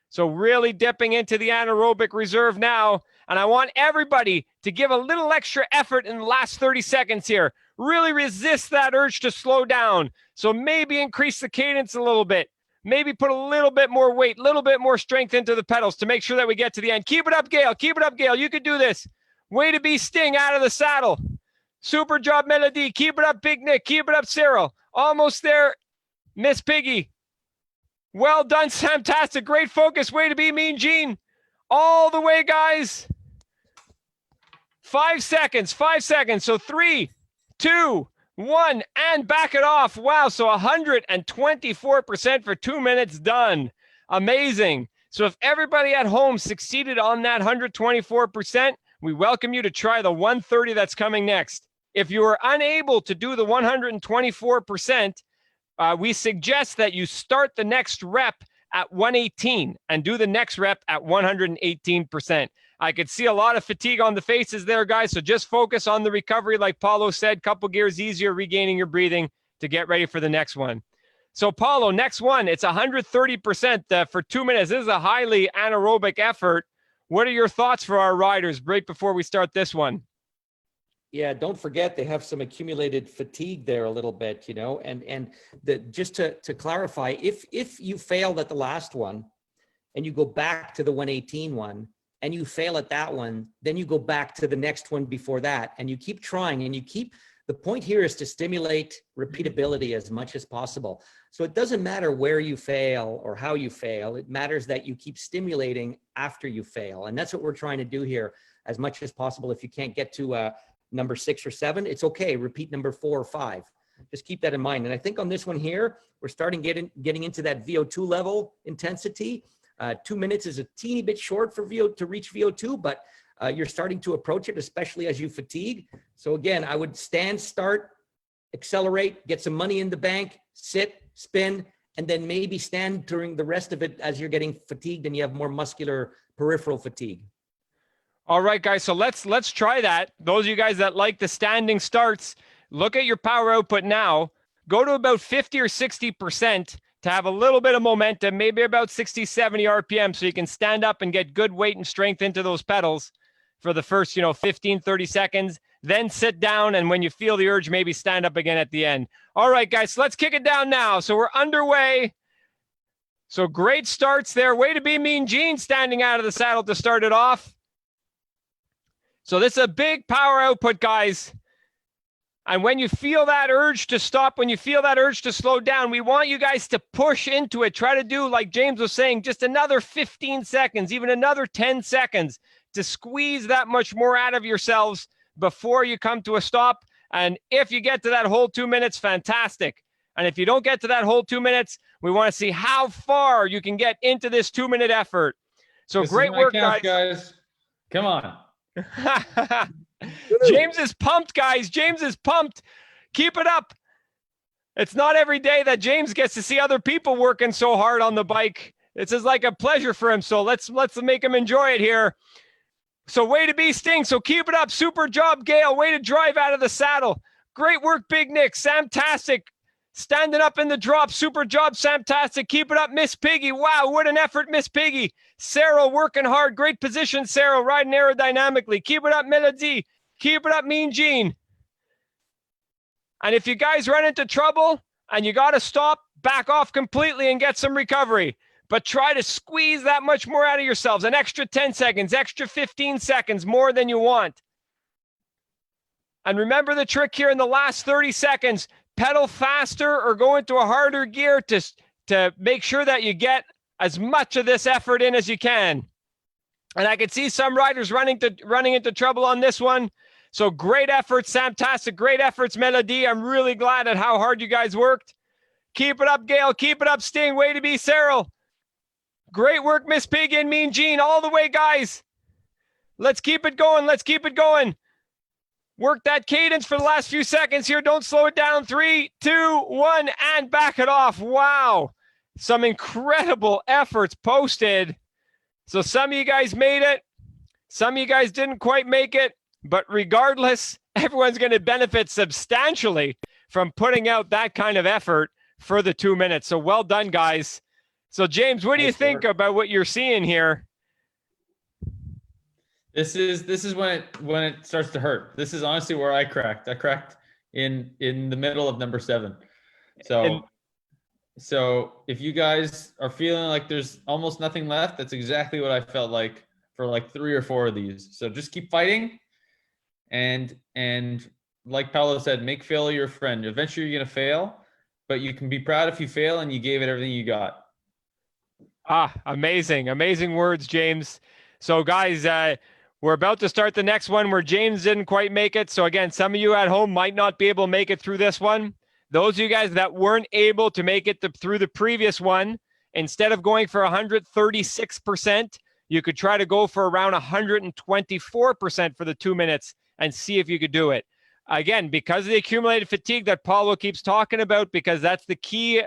A: So really dipping into the anaerobic reserve now. And I want everybody to give a little extra effort in the last 30 seconds here. Really resist that urge to slow down. So maybe increase the cadence a little bit. Maybe put a little bit more weight, a little bit more strength into the pedals to make sure that we get to the end. Keep it up, Gail. Keep it up, Gail. You could do this. Way to be, Sting, out of the saddle. Super job, Melody. Keep it up, Big Nick. Keep it up, Cyril. Almost there, Miss Piggy. Well done, fantastic. Great focus. Way to be, Mean Gene. All the way, guys. 5 seconds, 5 seconds. So 3, 2, 1, and back it off. Wow. So 124% for 2 minutes done. Amazing. So if everybody at home succeeded on that 124%, we welcome you to try the 130 that's coming next. If you are unable to do the 124%, we suggest that you start the next rep at 118 and do the next rep at 118%. I could see a lot of fatigue on the faces there, guys. So just focus on the recovery. Like Paulo said, couple gears easier, regaining your breathing to get ready for the next one. So Paulo, next one, it's 130% for 2 minutes. This is a highly anaerobic effort. What are your thoughts for our riders right before we start this one?
C: Yeah, don't forget they have some accumulated fatigue there a little bit, and just to clarify, if you failed at the last one and you go back to the 118 one and you fail at that one, then you go back to the next one before that and you keep trying and the point here is to stimulate repeatability as much as possible. So it doesn't matter where you fail or how you fail. It matters that you keep stimulating after you fail. And that's what we're trying to do here as much as possible. If you can't get to number 6 or 7, it's okay. Repeat number 4 or 5. Just keep that in mind. And I think on this one here, we're starting getting into that VO2 level intensity. 2 minutes is a teeny bit short for to reach VO2, but you're starting to approach it, especially as you fatigue. So again, I would stand, start, accelerate, get some money in the bank, sit, spin, and then maybe stand during the rest of it as you're getting fatigued and you have more muscular peripheral fatigue.
A: All right, guys. So let's try that. Those of you guys that like the standing starts, look at your power output now. Go to about 50 or 60% to have a little bit of momentum, maybe about 60, 70 RPM, so you can stand up and get good weight and strength into those pedals for the first, 15, 30 seconds. Then sit down, and when you feel the urge, maybe stand up again at the end. All right, guys, so let's kick it down now. So we're underway. So great starts there. Way to be Mean Gene standing out of the saddle to start it off. So this is a big power output, guys. And when you feel that urge to stop, when you feel that urge to slow down, we want you guys to push into it. Try to do, like James was saying, just another 15 seconds, even another 10 seconds to squeeze that much more out of yourselves before you come to a stop. And if you get to that whole 2 minutes, fantastic. And if you don't get to that whole 2 minutes, we want to see how far you can get into this 2 minute effort. So
E: This
A: great
E: is my
A: work,
E: count,
A: guys.
E: Come on.
A: James is pumped, guys. James is pumped. Keep it up. It's not every day that James gets to see other people working so hard on the bike. It's just like a pleasure for him. So let's make him enjoy it here. So way to be, Sting. So keep it up. Super job, Gail. Way to drive out of the saddle. Great work, Big Nick. Samtastic. Standing up in the drop. Super job, Samtastic. Keep it up, Miss Piggy. Wow, what an effort, Miss Piggy. Sarah working hard. Great position, Sarah. Riding aerodynamically. Keep it up, Melody. Keep it up, Mean Gene. And if you guys run into trouble and you got to stop, back off completely and get some recovery. But try to squeeze that much more out of yourselves. An extra 10 seconds, extra 15 seconds, more than you want. And remember the trick here in the last 30 seconds. Pedal faster or go into a harder gear to make sure that you get as much of this effort in as you can. And I can see some riders running into trouble on this one. So great efforts, Samtastic. Great efforts, Melody. I'm really glad at how hard you guys worked. Keep it up, Gail. Keep it up, Sting. Way to be, Cyril. Great work, Miss Piggy and Mean Gene. All the way, guys. Let's keep it going. Let's keep it going. Work that cadence for the last few seconds here. Don't slow it down. 3, 2, 1, and back it off. Wow. Some incredible efforts posted. So some of you guys made it. Some of you guys didn't quite make it. But regardless, everyone's going to benefit substantially from putting out that kind of effort for the 2 minutes. So well done, guys. So James, what do you think about what you're seeing here?
E: This is when it starts to hurt. This is honestly where I cracked. I cracked in the middle of number 7. So if you guys are feeling like there's almost nothing left, that's exactly what I felt like for like 3 or 4 of these. So just keep fighting, and like Paulo said, make failure your friend. Eventually you're gonna fail, but you can be proud if you fail and you gave it everything you got. Amazing
A: words, James. So guys, We're about to start the next one where James didn't quite make it. So again, some of you at home might not be able to make it through this one. Those of you guys that weren't able to make it through the previous one, instead of going for 136%, you could try to go for around 124% for the 2 minutes and see if you could do it. Again, because of the accumulated fatigue that Paulo keeps talking about, because that's the key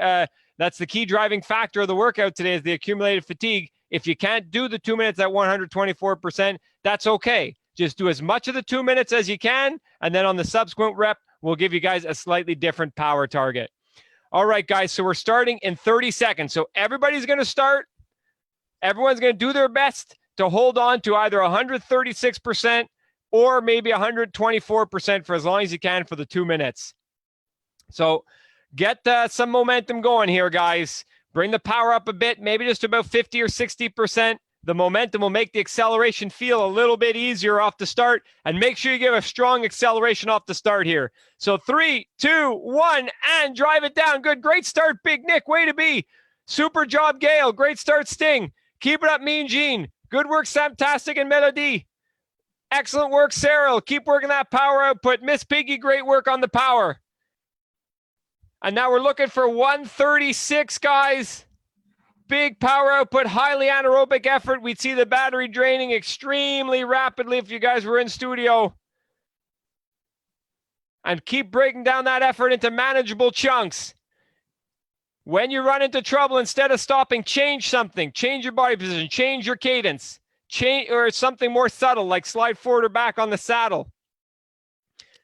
A: driving factor of the workout today is the accumulated fatigue. If you can't do the 2 minutes at 124%, that's okay. Just do as much of the 2 minutes as you can, and then on the subsequent rep, we'll give you guys a slightly different power target. All right, guys, so we're starting in 30 seconds. So everybody's going to start. Everyone's going to do their best to hold on to either 136% or maybe 124% for as long as you can for the 2 minutes. So get some momentum going here, guys. Bring the power up a bit, maybe just about 50 or 60%. The momentum will make the acceleration feel a little bit easier off the start, and make sure you give a strong acceleration off the start here. So 3, 2, 1, and drive it down. Good. Great start, Big Nick. Way to be. Super job, Gail. Great start, Sting. Keep it up, Mean Gene. Good work, Samtastic and Melody. Excellent work, Cyril. Keep working that power output. Miss Piggy, great work on the power. And now we're looking for 136, guys. Big power output, highly anaerobic effort. We'd see the battery draining extremely rapidly if you guys were in studio. And keep breaking down that effort into manageable chunks. When you run into trouble, instead of stopping, change something. Change your body position. Change your cadence. Change or something more subtle, like slide forward or back on the saddle.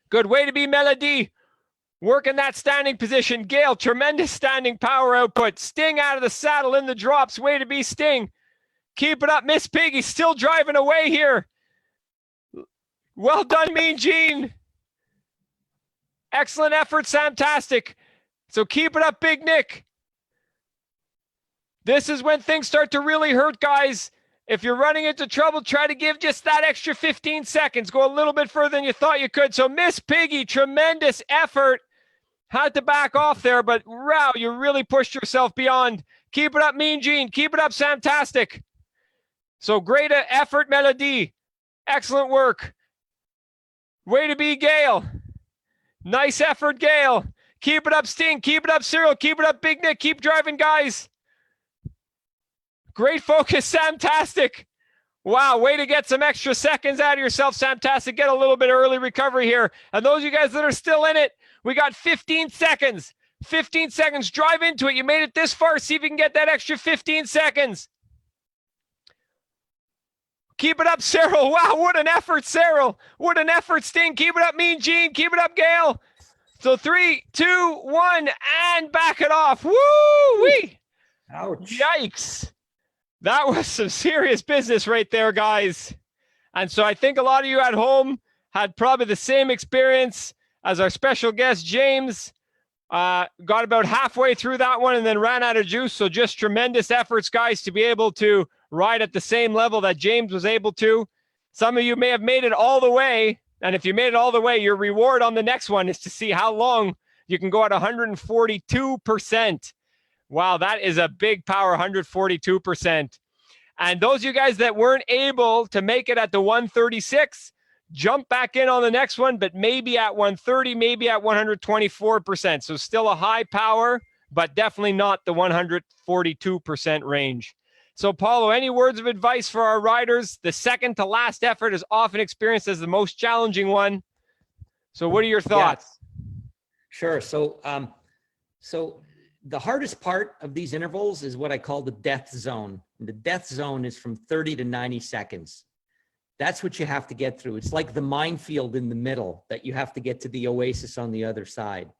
A: Good way to be, Melody. Working that standing position. Gail, tremendous standing power output. Sting out of the saddle in the drops. Way to be, Sting. Keep it up, Miss Piggy. Still driving away here. Well done, Mean Gene. Excellent effort, Samtastic. So keep it up, Big Nick. This is when things start to really hurt, guys. If you're running into trouble, try to give just that extra 15 seconds. Go a little bit further than you thought you could. So Miss Piggy, tremendous effort. Had to back off there, but wow, you really pushed yourself beyond. Keep it up, Mean Gene. Keep it up, Samtastic. So great effort, Melody. Excellent work. Way to be, Gail. Nice effort, Gail. Keep it up, Sting. Keep it up, Cyril. Keep it up, Big Nick. Keep driving, guys. Great focus, Samtastic. Wow, way to get some extra seconds out of yourself, Samtastic. Get a little bit of early recovery here. And those of you guys that are still in it, we got 15 seconds. 15 seconds. Drive into it. You made it this far. See if you can get that extra 15 seconds. Keep it up, Cyril. Wow, what an effort, Cyril. What an effort, Sting. Keep it up, Mean Gene. Keep it up, Gail. So 3, 2, 1, and back it off. Woo-wee.
C: Ouch.
A: Yikes. That was some serious business right there, guys. And so I think a lot of you at home had probably the same experience as our special guest, James. Got about halfway through that one and then ran out of juice. So just tremendous efforts, guys, to be able to ride at the same level that James was able to. Some of you may have made it all the way. And if you made it all the way, your reward on the next one is to see how long you can go at 142%. Wow, that is a big power, 142%. And those of you guys that weren't able to make it at the 136, jump back in on the next one, but maybe at 130, maybe at 124%. So still a high power, but definitely not the 142% range. So Paulo, any words of advice for our riders? The second to last effort is often experienced as the most challenging one. So what are your thoughts?
C: Yeah. Sure. So the hardest part of these intervals is what I call the death zone. And the death zone is from 30 to 90 seconds. That's what you have to get through. It's like the minefield in the middle that you have to get to the oasis on the other side.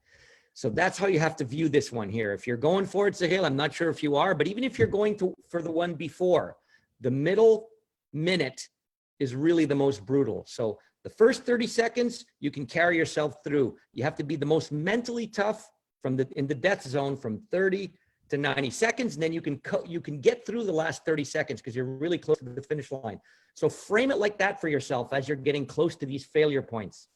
C: So that's how you have to view this one here. If you're going for it, Sahil, I'm not sure if you are, but even if you're going for the one before, the middle minute is really the most brutal. So the first 30 seconds, you can carry yourself through. You have to be the most mentally tough in the death zone from 30 to 90 seconds. And then you can get through the last 30 seconds because you're really close to the finish line. So frame it like that for yourself as you're getting close to these failure points.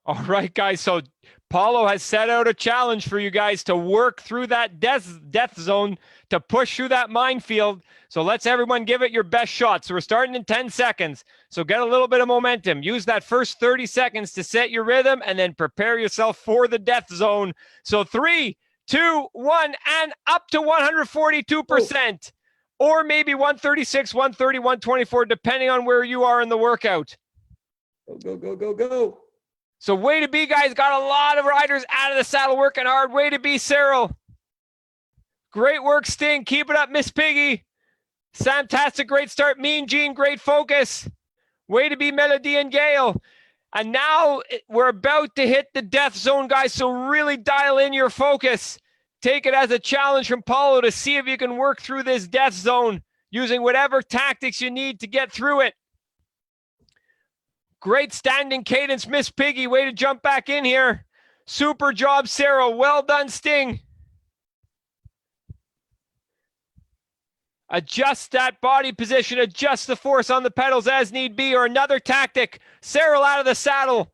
A: All right, guys. So Paulo has set out a challenge for you guys to work through that death zone, to push through that minefield. So let's everyone give it your best shot. So we're starting in 10 seconds. So get a little bit of momentum. Use that first 30 seconds to set your rhythm and then prepare yourself for the death zone. So 3, 2, 1, and up to 142%. Or maybe 136, 130, 124, depending on where you are in the workout.
C: Go, go, go, go, go.
A: So way to be, guys. Got a lot of riders out of the saddle working hard. Way to be, Cyril. Great work, Sting. Keep it up, Miss Piggy. Fantastic, great start. Mean Gene, great focus. Way to be, Melody and Gail. And now we're about to hit the death zone, guys. So really dial in your focus. Take it as a challenge from Paulo to see if you can work through this death zone using whatever tactics you need to get through it. Great standing cadence, Miss Piggy. Way to jump back in here. Super job, Sarah. Well done, Sting. Adjust that body position. Adjust the force on the pedals as need be. Or another tactic. Cyril out of the saddle.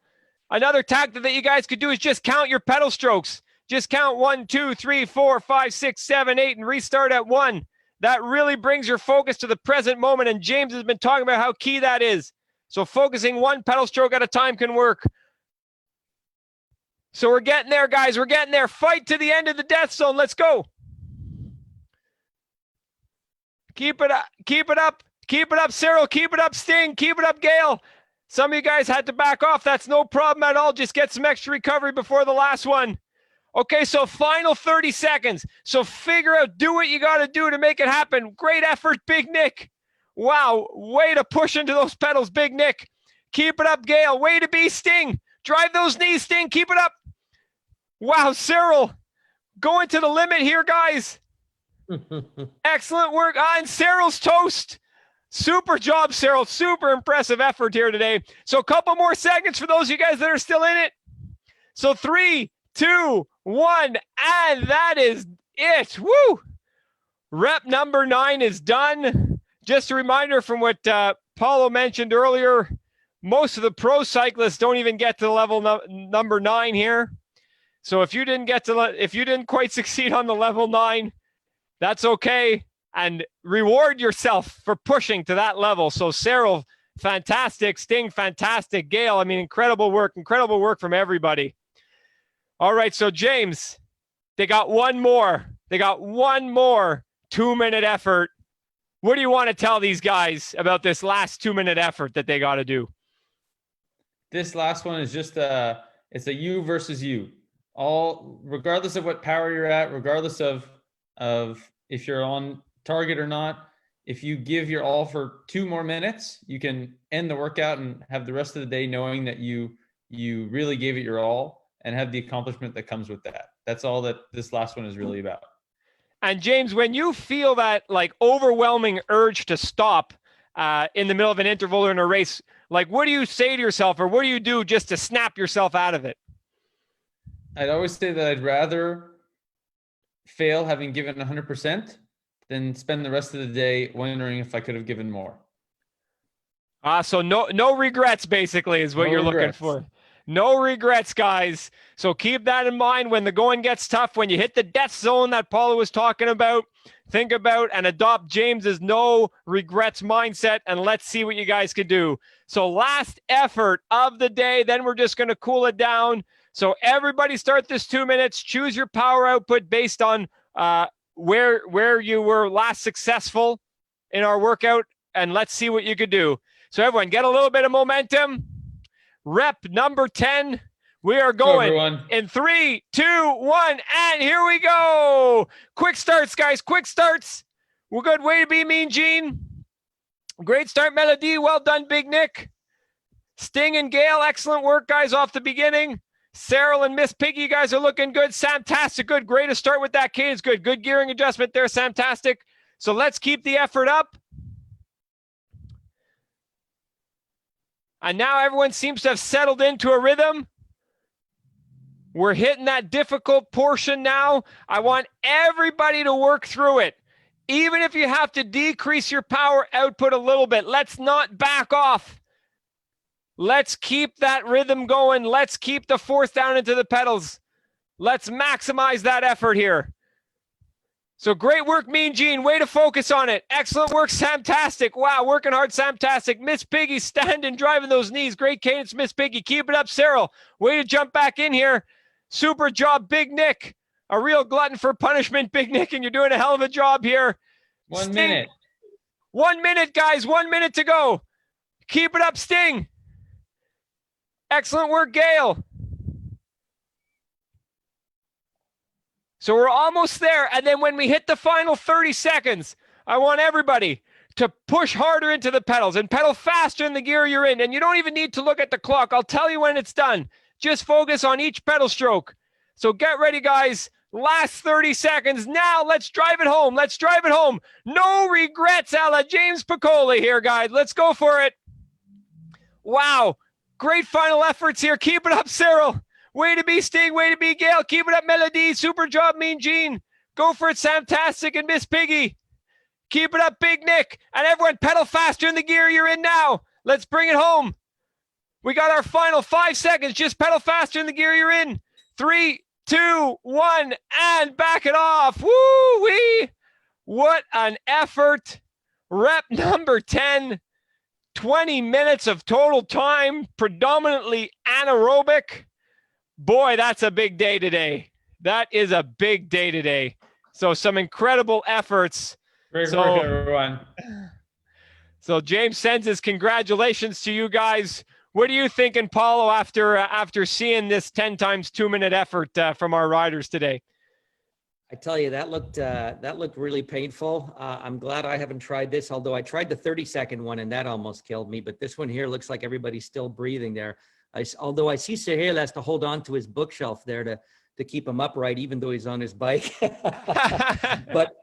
A: Another tactic that you guys could do is just count your pedal strokes. Just count 1, 2, 3, 4, 5, 6, 7, 8, and restart at 1. That really brings your focus to the present moment. And James has been talking about how key that is. So focusing one pedal stroke at a time can work. So we're getting there, guys. We're getting there. Fight to the end of the death zone. Let's go. Keep it up. Keep it up. Keep it up, Cyril. Keep it up, Sting. Keep it up, Gail. Some of you guys had to back off. That's no problem at all. Just get some extra recovery before the last one. Okay, so final 30 seconds. So figure out, do what you got to do to make it happen. Great effort, Big Nick. Wow, way to push into those pedals, Big Nick. Keep it up, Gail. Way to be, Sting. Drive those knees, Sting. Keep it up. Wow, Cyril. Going to the limit here, guys. Excellent work. And Cyril's toast. Super job, Cyril. Super impressive effort here today. So a couple more seconds for those of you guys that are still in it. So 3, 2, 1, and that is it. Woo! Rep number 9 is done. Just a reminder from what Paulo mentioned earlier, most of the pro cyclists don't even get to the level number 9 here. So if you didn't quite succeed on the level 9, that's okay. And reward yourself for pushing to that level. So Cyril, fantastic. Sting, fantastic. Gail, I mean, incredible work from everybody. All right, so James, they got one more 2-minute effort. What do you want to tell these guys about this last 2-minute effort that they got to do?
E: This last one is just it's a you versus you. All, regardless of what power you're at, regardless of if you're on target or not, if you give your all for 2 more minutes, you can end the workout and have the rest of the day knowing that you really gave it your all and have the accomplishment that comes with that. That's all that this last one is really about.
A: And James, when you feel that like overwhelming urge to stop in the middle of an interval or in a race, like what do you say to yourself, or what do you do just to snap yourself out of it?
E: I'd always say that I'd rather fail having given 100% than spend the rest of the day wondering if I could have given more.
A: So no regrets, basically, is what you're looking for. No regrets, guys. So keep that in mind when the going gets tough, when you hit the death zone that Paulo was talking about. Think about and adopt James's no regrets mindset, and let's see what you guys can do. So last effort of the day, then we're just going to cool it down. So everybody start this 2 minutes. Choose your power output based on where you were last successful in our workout, and let's see what you could do. So everyone, get a little bit of momentum. Rep number 10. We are going in 3, 2, 1, and here we go. Quick starts, guys. Quick starts. We're good. Way to be, Mean Gene. Great start, Melody. Well done, Big Nick. Sting and Gail, excellent work, guys, off the beginning. Cyril and Miss Piggy, you guys are looking good. Fantastic. Good. Great to start with that cadence. Good. Good gearing adjustment there. Fantastic. So let's keep the effort up. And now everyone seems to have settled into a rhythm. We're hitting that difficult portion now. I want everybody to work through it. Even if you have to decrease your power output a little bit, let's not back off. Let's keep that rhythm going. Let's keep the force down into the pedals. Let's maximize that effort here. So great work, Mean Gene. Way to focus on it. Excellent work, Samtastic. Wow, working hard, Samtastic. Miss Piggy standing, driving those knees. Great cadence, Miss Piggy. Keep it up, Cyril. Way to jump back in here. Super job, Big Nick. A real glutton for punishment, Big Nick, and you're doing a hell of a job here.
E: 1 minute.
A: 1 minute, guys. 1 minute to go. Keep it up, Sting. Excellent work, Gail. So we're almost there. And then when we hit the final 30 seconds, I want everybody to push harder into the pedals and pedal faster in the gear you're in. And you don't even need to look at the clock. I'll tell you when it's done. Just focus on each pedal stroke. So get ready, guys. Last 30 seconds. Now let's drive it home. Let's drive it home. No regrets, a la James Piccoli here, guys. Let's go for it. Wow. Great final efforts here. Keep it up, Cyril. Way to be, Sting. Way to be, Gail. Keep it up, Melody. Super job, Mean Gene. Go for it, Samtastic and Miss Piggy. Keep it up, Big Nick. And everyone, pedal faster in the gear you're in now. Let's bring it home. We got our final 5 seconds. Just pedal faster in the gear you're in. 3, 2, 1, and back it off. Woo-wee. What an effort. Rep number 10. 20 minutes of total time, predominantly anaerobic. Boy, that's a big day today. That is a big day today. So some incredible efforts.
E: Great work, everyone.
A: So James sends his congratulations to you guys. What are you thinking, Paulo, after seeing this 10 times 2 minute effort from our riders today?
C: I tell you, that looked really painful. I'm glad I haven't tried this, although I tried the 30-second one and that almost killed me. But this one here looks like everybody's still breathing there. Although I see Sahil has to hold on to his bookshelf there to keep him upright, even though he's on his bike. But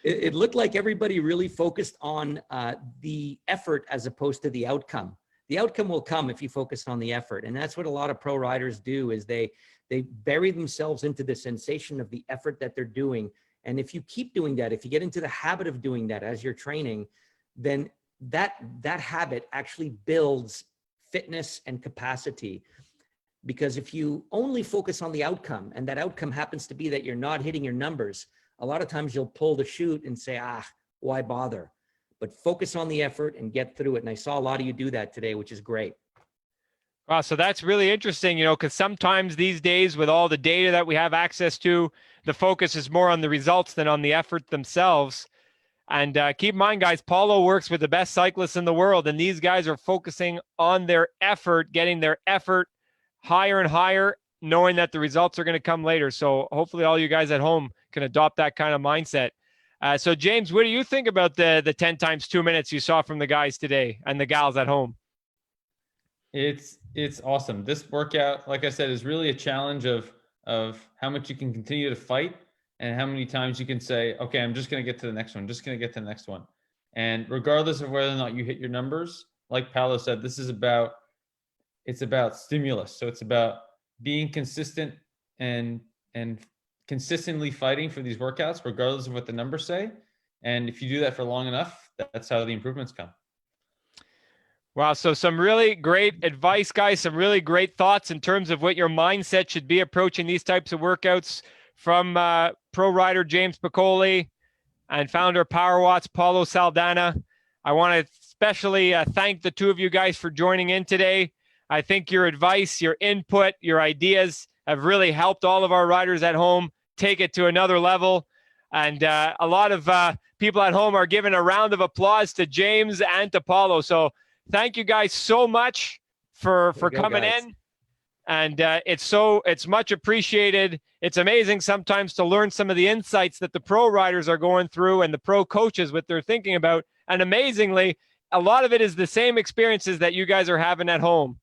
C: it looked like everybody really focused on the effort as opposed to the outcome. The outcome will come if you focus on the effort. And that's what a lot of pro riders do, is they bury themselves into the sensation of the effort that they're doing. And if you keep doing that, if you get into the habit of doing that as you're training, then that habit actually builds fitness and capacity. Because if you only focus on the outcome, and that outcome happens to be that you're not hitting your numbers, a lot of times you'll pull the chute and say, why bother? But focus on the effort and get through it. And I saw a lot of you do that today, which is great.
A: Wow, so that's really interesting, because sometimes these days with all the data that we have access to, the focus is more on the results than on the effort themselves. And keep in mind, guys, Paulo works with the best cyclists in the world, and these guys are focusing on their effort, getting their effort higher and higher, knowing that the results are going to come later. So hopefully all you guys at home can adopt that kind of mindset. So James, what do you think about the 10 times 2 minutes you saw from the guys today and the gals at home?
E: It's awesome. This workout, like I said, is really a challenge of how much you can continue to fight and how many times you can say, okay, I'm just going to get to the next one, just going to get to the next one. And regardless of whether or not you hit your numbers, like Paulo said, it's about stimulus. So it's about being consistent and consistently fighting for these workouts, regardless of what the numbers say. And if you do that for long enough, that's how the improvements come.
A: Wow. So some really great advice, guys, some really great thoughts in terms of what your mindset should be approaching these types of workouts from pro rider James Piccoli and founder of Power Watts, Paulo Saldanha. I want to especially thank the two of you guys for joining in today. I think your advice, your input, your ideas have really helped all of our riders at home take it to another level. And a lot of people at home are giving a round of applause to James and to Paulo. So thank you guys so much for coming in. And it's much appreciated. It's amazing sometimes to learn some of the insights that the pro riders are going through and the pro coaches, what they're thinking about. And amazingly, a lot of it is the same experiences that you guys are having at home.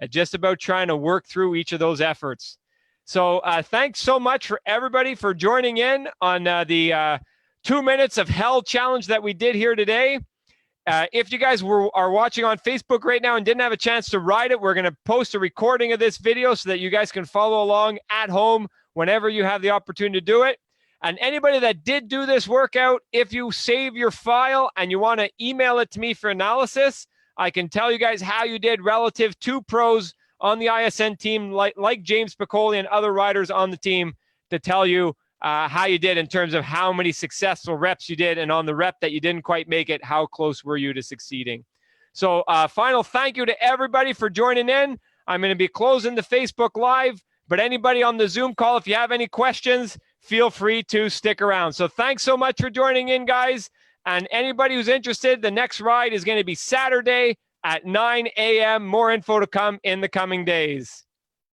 A: Just about trying to work through each of those efforts. So thanks so much for everybody for joining in on the 2 minutes of hell challenge that we did here today. If you guys are watching on Facebook right now and didn't have a chance to ride it, we're going to post a recording of this video so that you guys can follow along at home whenever you have the opportunity to do it. And anybody that did do this workout, if you save your file and you want to email it to me for analysis, I can tell you guys how you did relative to pros on the ISN team, like James Piccoli and other riders on the team, to tell you how you did in terms of how many successful reps you did. And on the rep that you didn't quite make it, how close were you to succeeding? So final thank you to everybody for joining in. I'm going to be closing the Facebook Live, but anybody on the Zoom call, if you have any questions, feel free to stick around. So thanks so much for joining in, guys. And anybody who's interested, the next ride is going to be Saturday at 9 a.m. More info to come in the coming days.